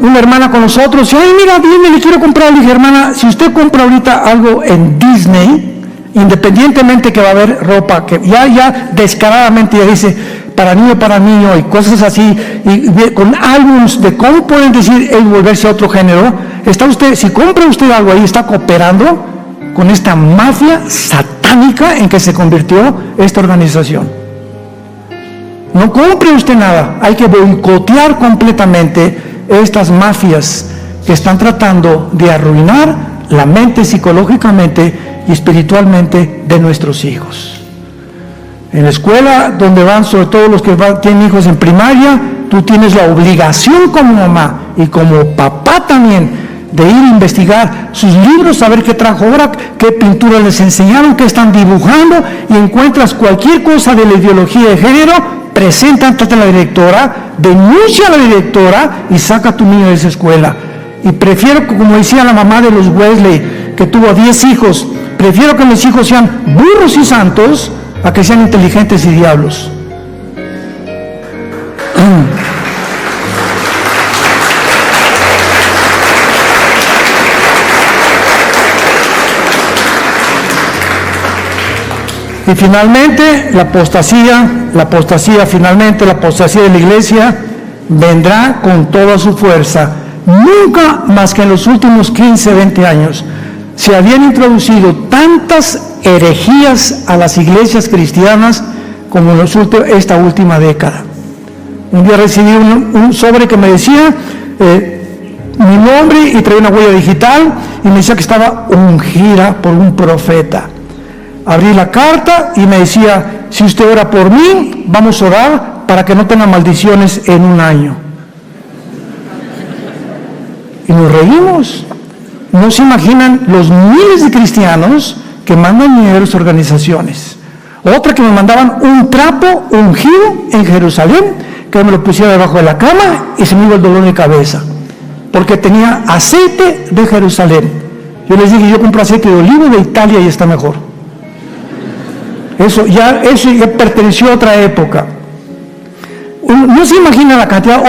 una hermana con nosotros y: ay, mira, Disney, le quiero comprar. Le dije: hermana, si usted compra ahorita algo en Disney, independientemente que va a haber ropa, que ya descaradamente ya dice: para niño y cosas así, y con álbumes de cómo pueden decir volverse a otro género. Está usted, si compra usted algo ahí, está cooperando con esta mafia satánica en que se convirtió esta organización. No compre usted nada, hay que boicotear completamente estas mafias que están tratando de arruinar la mente psicológicamente y espiritualmente de nuestros hijos. En la escuela donde van, sobre todo los que tienen hijos en primaria, tú tienes la obligación como mamá y como papá también de ir a investigar sus libros, saber qué trajo ahora, qué pintura les enseñaron, qué están dibujando, y encuentras cualquier cosa de la ideología de género, presenta ante la directora, denuncia a la directora y saca a tu niño de esa escuela. Y prefiero, como decía la mamá de los Wesley, que tuvo 10 hijos, prefiero que mis hijos sean burros y santos a que sean inteligentes y diablos. Y finalmente, la apostasía de la iglesia vendrá con toda su fuerza. Nunca más que en los últimos 15, 20 años se habían introducido tantas herejías a las iglesias cristianas como en esta última década. Un día recibí un sobre que me decía mi nombre y traía una huella digital y me decía que estaba ungida por un profeta. Abrí la carta y me decía: si usted ora por mí, vamos a orar para que no tenga maldiciones en un año. Y nos reímos. No se imaginan los miles de cristianos que mandan dinero a sus organizaciones. Otra que me mandaban un trapo ungido en Jerusalén, que me lo pusiera debajo de la cama y se me iba el dolor de cabeza, porque tenía aceite de Jerusalén. Yo les dije: yo compro aceite de olivo de Italia y está mejor. Eso ya perteneció a otra época. No se imagina la cantidad.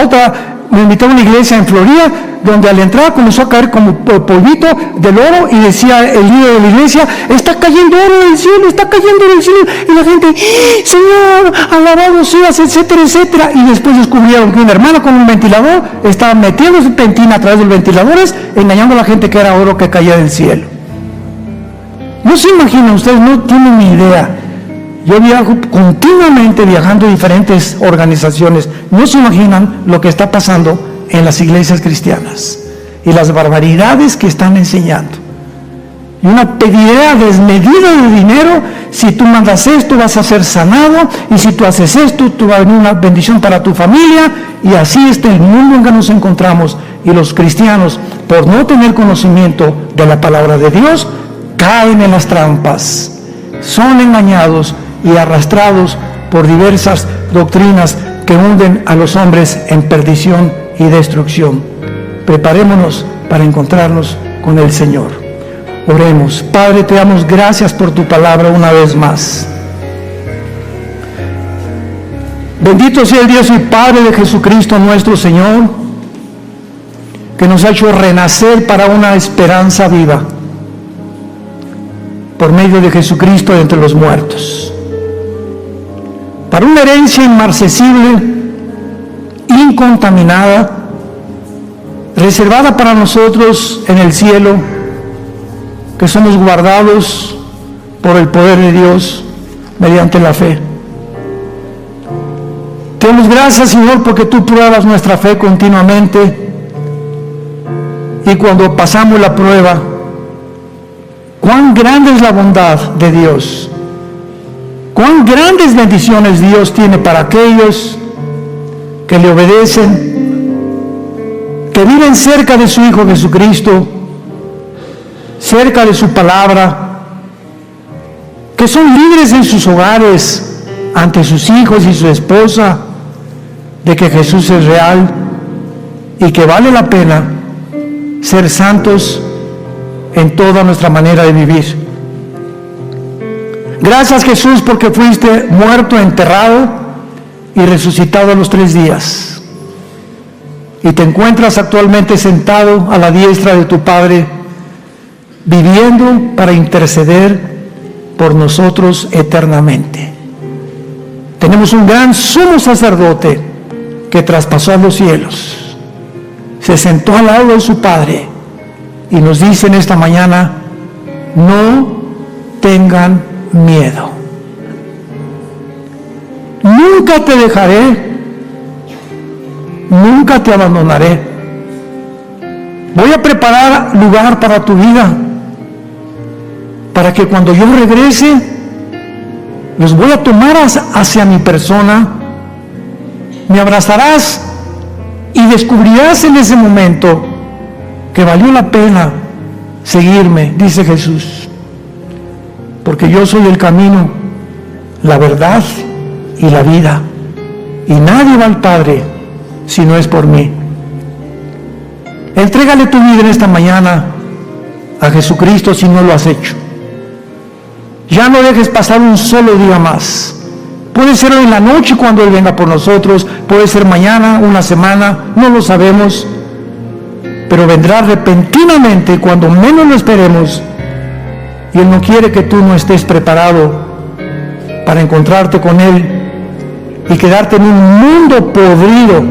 Me invitó a una iglesia en Florida, donde a la entrada comenzó a caer como polvito del oro, y decía el líder de la iglesia: está cayendo oro del cielo, está cayendo del cielo. Y la gente: Señor, alabado seas, etcétera, etcétera. Y después descubrieron que una hermana con un ventilador estaba metiendo su pentina a través de los ventiladores, engañando a la gente que era oro que caía del cielo. No se imaginan, ustedes no tienen ni idea. Yo viajo continuamente, viajando a diferentes organizaciones. No se imaginan lo que está pasando en las iglesias cristianas y las barbaridades que están enseñando. Y una pedidera desmedida de dinero: si tú mandas esto vas a ser sanado, y si tú haces esto, tú va a venir una bendición para tu familia. Y así está el mundo en que nos encontramos. Y los cristianos, por no tener conocimiento de la palabra de Dios, caen en las trampas, son engañados y arrastrados por diversas doctrinas que hunden a los hombres en perdición y destrucción. Preparémonos para encontrarnos con el Señor. Oremos. Padre, te damos gracias por tu palabra una vez más. Bendito sea el Dios y Padre de Jesucristo nuestro Señor, que nos ha hecho renacer para una esperanza viva por medio de Jesucristo de entre los muertos, para una herencia inmarcesible, incontaminada, reservada para nosotros en el cielo, que somos guardados por el poder de Dios mediante la fe. Te damos gracias, Señor, porque tú pruebas nuestra fe continuamente, y cuando pasamos la prueba, cuán grande es la bondad de Dios, cuán grandes bendiciones Dios tiene para aquellos que le obedecen, que viven cerca de su Hijo Jesucristo, cerca de su palabra, que son libres en sus hogares ante sus hijos y su esposa, de que Jesús es real y que vale la pena ser santos en toda nuestra manera de vivir. Gracias, Jesús, porque fuiste muerto, enterrado y resucitado a los 3 días. Y te encuentras actualmente sentado a la diestra de tu Padre, viviendo para interceder por nosotros eternamente. Te Tenemos un gran sumo sacerdote que traspasó los cielos, se sentó al lado de su Padre y nos dice en esta mañana: no tengan miedo. Nunca te dejaré, nunca te abandonaré. Voy a preparar lugar para tu vida, para que cuando yo regrese, los voy a tomar hacia mi persona, me abrazarás y descubrirás en ese momento que valió la pena seguirme, dice Jesús, porque yo soy el camino, la verdad y la vida, y nadie va al Padre si no es por mí. Entrégale tu vida en esta mañana a Jesucristo si no lo has hecho. Ya no dejes pasar un solo día más. Puede ser hoy en la noche cuando Él venga por nosotros, puede ser mañana, una semana, no lo sabemos, pero vendrá repentinamente cuando menos lo esperemos, y Él no quiere que tú no estés preparado para encontrarte con Él y quedarte en un mundo podrido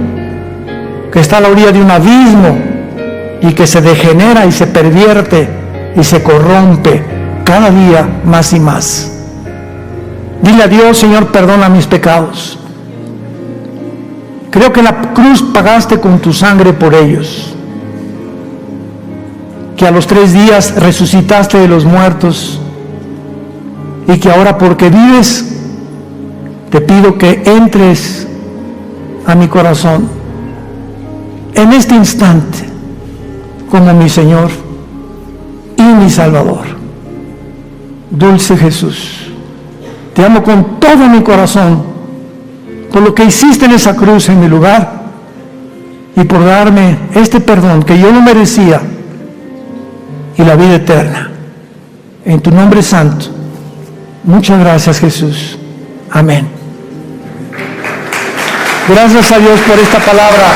que está a la orilla de un abismo y que se degenera y se pervierte y se corrompe cada día más y más. Dile a Dios: Señor, perdona mis pecados. Creo que en la cruz pagaste con tu sangre por ellos, que a los 3 días resucitaste de los muertos, y que ahora, porque vives, te pido que entres a mi corazón en este instante como mi Señor y mi Salvador. Dulce Jesús, te amo con todo mi corazón por lo que hiciste en esa cruz en mi lugar y por darme este perdón que yo no merecía y la vida eterna. En tu nombre santo. Muchas gracias, Jesús. Amén. Gracias a Dios por esta palabra.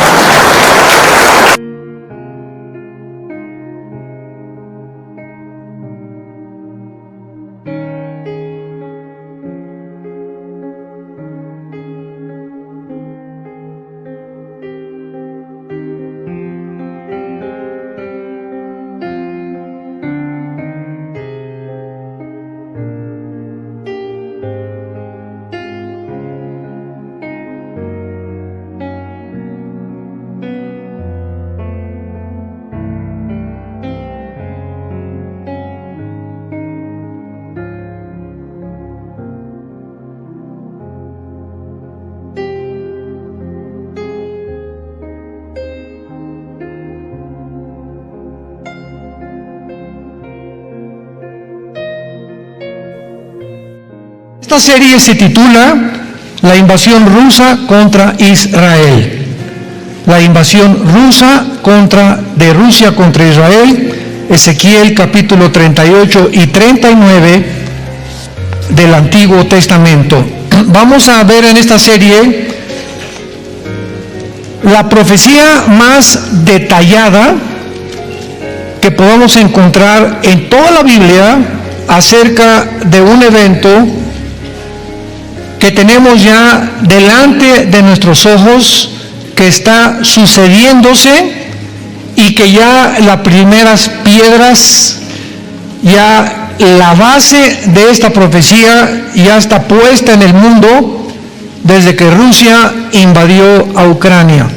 Esta serie se titula La invasión rusa contra Israel. La invasión rusa de Rusia contra Israel, Ezequiel capítulo 38 y 39 del Antiguo Testamento. Vamos a ver en esta serie la profecía más detallada que podamos encontrar en toda la Biblia acerca de un evento que tenemos ya delante de nuestros ojos, que está sucediéndose y que ya las primeras piedras, ya la base de esta profecía ya está puesta en el mundo desde que Rusia invadió a Ucrania.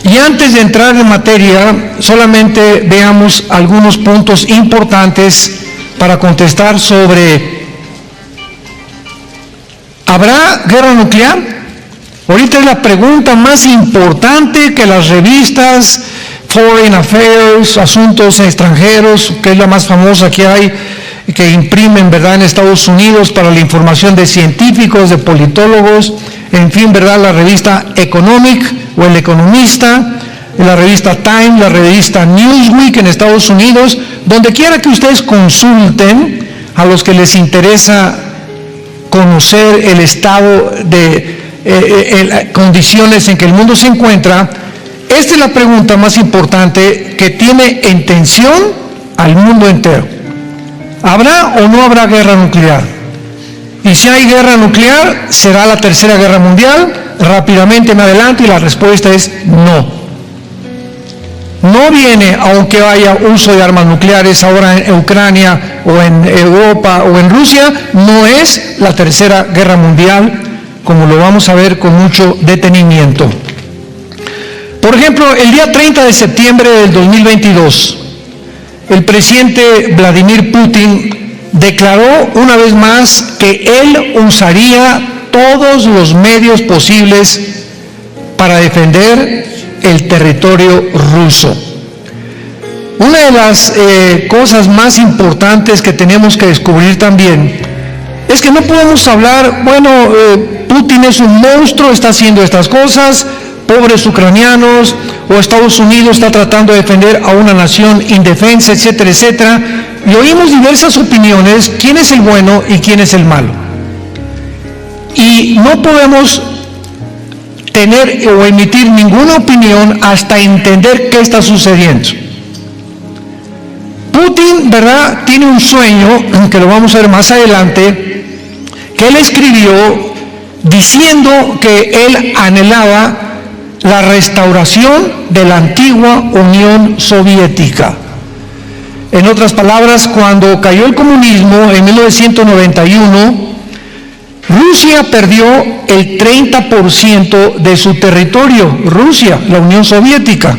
Y antes de entrar en materia, solamente veamos algunos puntos importantes para contestar sobre: ¿habrá guerra nuclear? Ahorita es la pregunta más importante que las revistas Foreign Affairs, Asuntos Extranjeros, que es la más famosa que hay, que imprimen, ¿verdad?, en Estados Unidos para la información de científicos, de politólogos, en fin, ¿verdad?, la revista Economic o El Economista, la revista Time, la revista Newsweek en Estados Unidos, donde quiera que ustedes consulten, a los que les interesa conocer el estado de condiciones en que el mundo se encuentra. Esta es la pregunta más importante que tiene en tensión al mundo entero. ¿Habrá o no habrá guerra nuclear? Y si hay guerra nuclear, ¿será la tercera guerra mundial? Rápidamente en adelante, y la respuesta es no. No viene, aunque haya uso de armas nucleares ahora en Ucrania o en Europa o en Rusia, no es la tercera guerra mundial, como lo vamos a ver con mucho detenimiento. Por ejemplo, el día 30 de septiembre del 2022, el presidente Vladimir Putin declaró una vez más que él usaría todos los medios posibles para defender el territorio ruso. Una de las cosas más importantes que tenemos que descubrir también es que no podemos hablar, Putin es un monstruo, está haciendo estas cosas, pobres ucranianos, o Estados Unidos está tratando de defender a una nación indefensa, etcétera, etcétera. Y oímos diversas opiniones, quién es el bueno y quién es el malo. Y no podemos tener o emitir ninguna opinión hasta entender qué está sucediendo. Putin, ¿verdad?, tiene un sueño, que lo vamos a ver más adelante, que él escribió diciendo que él anhelaba la restauración de la antigua Unión Soviética. En otras palabras, cuando cayó el comunismo en 1991, Rusia perdió el 30% de su territorio, Rusia, la Unión Soviética.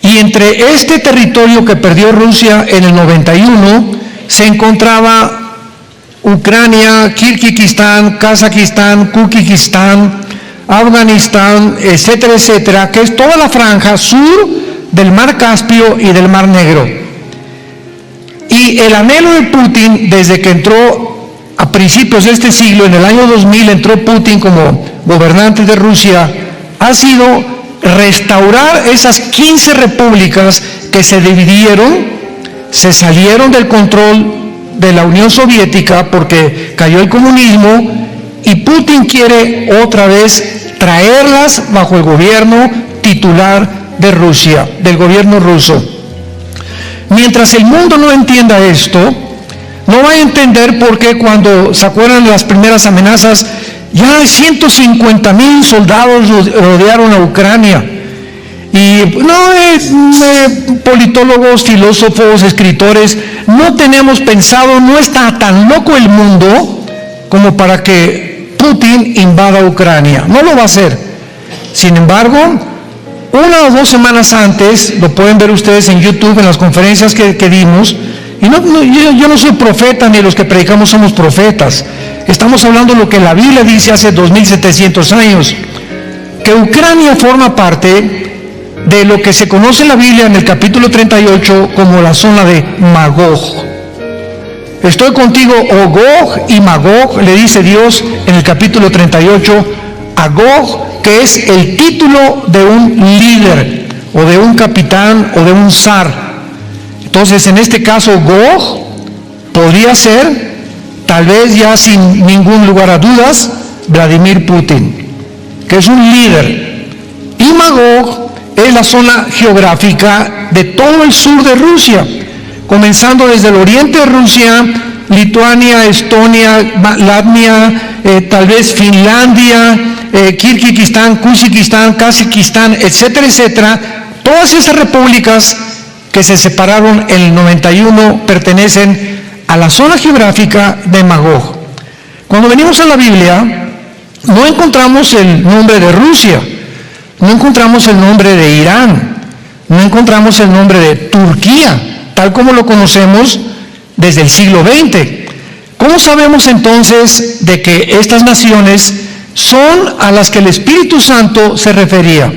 Y entre este territorio que perdió Rusia en el 91, se encontraba Ucrania, Kirguistán, Kazajistán, Kuzbekistán, Afganistán, etcétera, etcétera, que es toda la franja sur del Mar Caspio y del Mar Negro. Y el anhelo de Putin, desde que entró a principios de este siglo, en el año 2000 entró Putin como gobernante de Rusia, ha sido restaurar esas 15 repúblicas que se dividieron, se salieron del control de la Unión Soviética porque cayó el comunismo, y Putin quiere otra vez traerlas bajo el gobierno titular de Rusia, del gobierno ruso. Mientras el mundo no entienda esto, no va a entender por qué cuando se acuerdan de las primeras amenazas, ya 150,000 soldados rodearon a Ucrania. Y politólogos, filósofos, escritores, no tenemos pensado, no está tan loco el mundo como para que Putin invada Ucrania. No lo va a hacer. Sin embargo, 1 o 2 semanas antes, lo pueden ver ustedes en YouTube, en las conferencias que dimos, y yo no soy profeta, ni los que predicamos somos profetas. Estamos hablando de lo que la Biblia dice hace 2700 años, que Ucrania forma parte de lo que se conoce en la Biblia en el capítulo 38 como la zona de Magog. Estoy contigo, oh Gog y Magog, le dice Dios en el capítulo 38 a Gog, que es el título de un líder, o de un capitán, o de un zar. Entonces, en este caso, Gog podría ser, tal vez ya sin ningún lugar a dudas, Vladimir Putin, que es un líder. Y Magog es la zona geográfica de todo el sur de Rusia, comenzando desde el oriente de Rusia, Lituania, Estonia, Latvia, tal vez Finlandia, Kirguistán, Kuzbekistán, Kazajistán, etcétera, etcétera. Todas esas repúblicas que se separaron en el 91 pertenecen a la zona geográfica de Magog. Cuando venimos a la Biblia, no encontramos el nombre de Rusia, no encontramos el nombre de Irán, no encontramos el nombre de Turquía, tal como lo conocemos desde el siglo XX. ¿Cómo sabemos entonces de que estas naciones son a las que el Espíritu Santo se refería?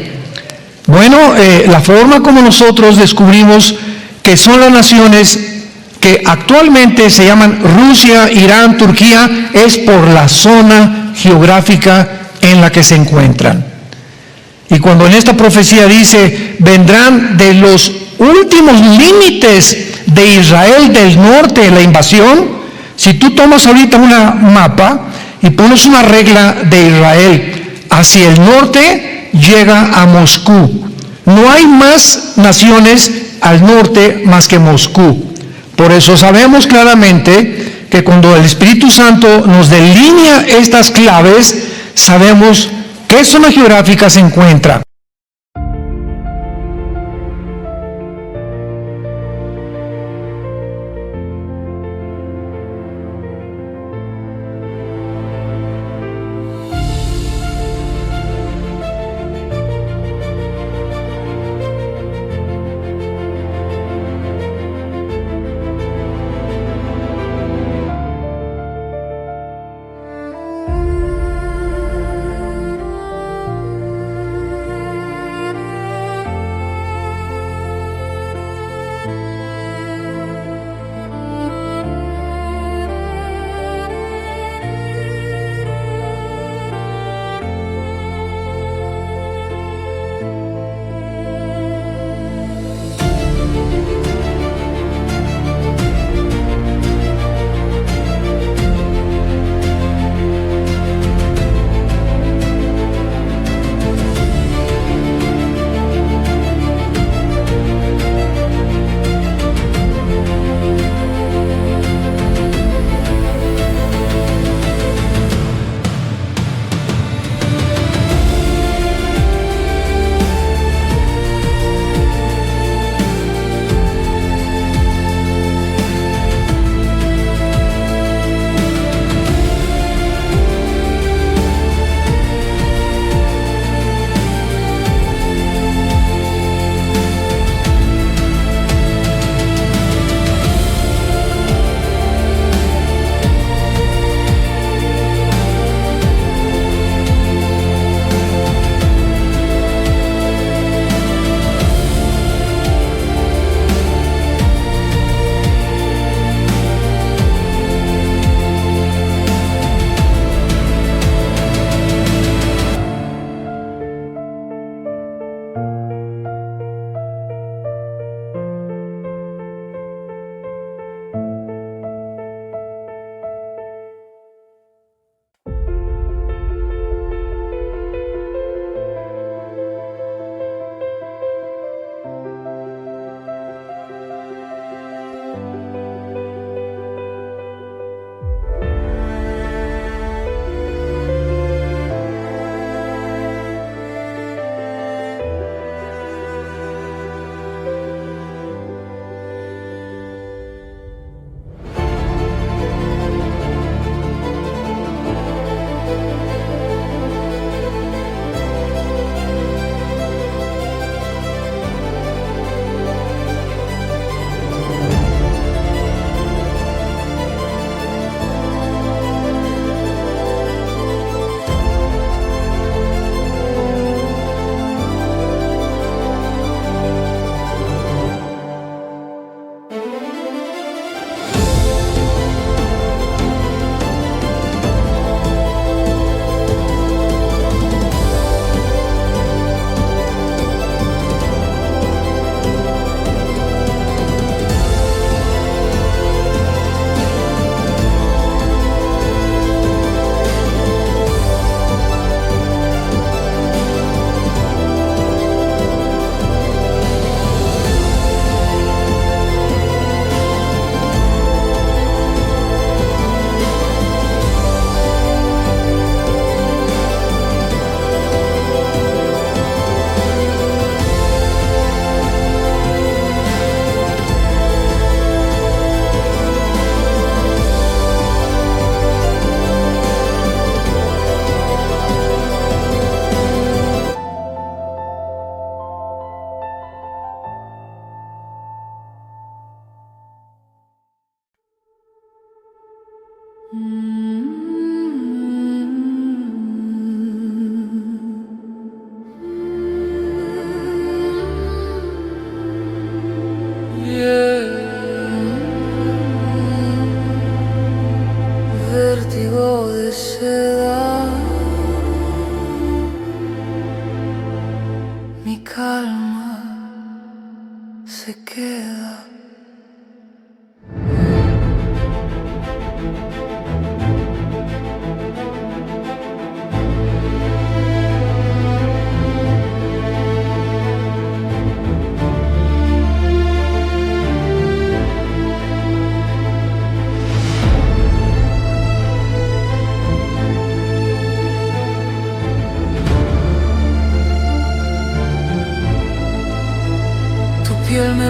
Bueno, la forma como nosotros descubrimos que son las naciones que actualmente se llaman Rusia, Irán, Turquía, es por la zona geográfica en la que se encuentran. Y cuando en esta profecía dice, vendrán de los últimos límites de Israel del norte, la invasión, si tú tomas ahorita una mapa y pones una regla de Israel hacia el norte, llega a Moscú. No hay más naciones al norte más que Moscú. Por eso sabemos claramente que cuando el Espíritu Santo nos delinea estas claves, sabemos qué zona geográfica se encuentra.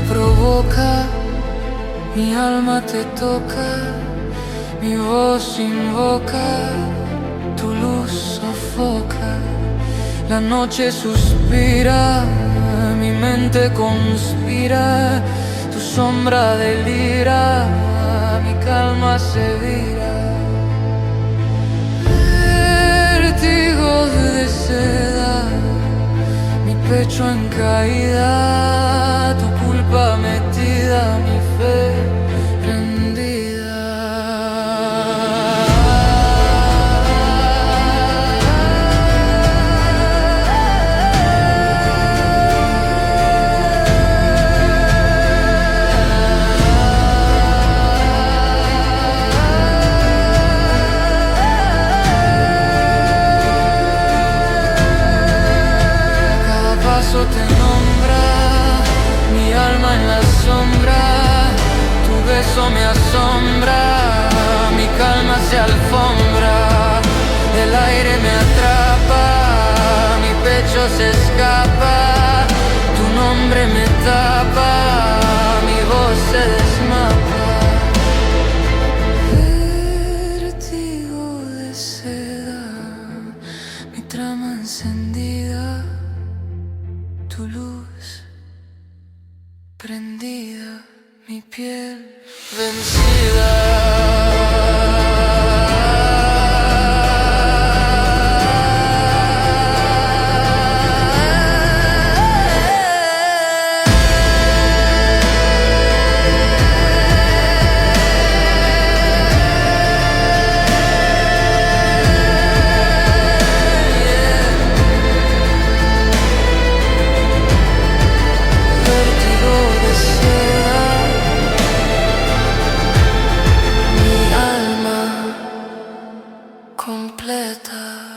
provoca, mi alma te toca, mi voz invoca, tu luz sofoca. La noche suspira, mi mente conspira, tu sombra delira, mi calma se vira. Vértigo de seda, mi pecho en caída, tu culpa metida, mi fe prendida. Te nombra, mi alma en la sombra, tu beso me asombra, mi calma se alfombra, el aire me atrapa, mi pecho se escapa, tu nombre me tapa, mi voz se desmapa. Vértigo de seda, mi trama encendida, tu luz prendida, mi piel vencida. Completa.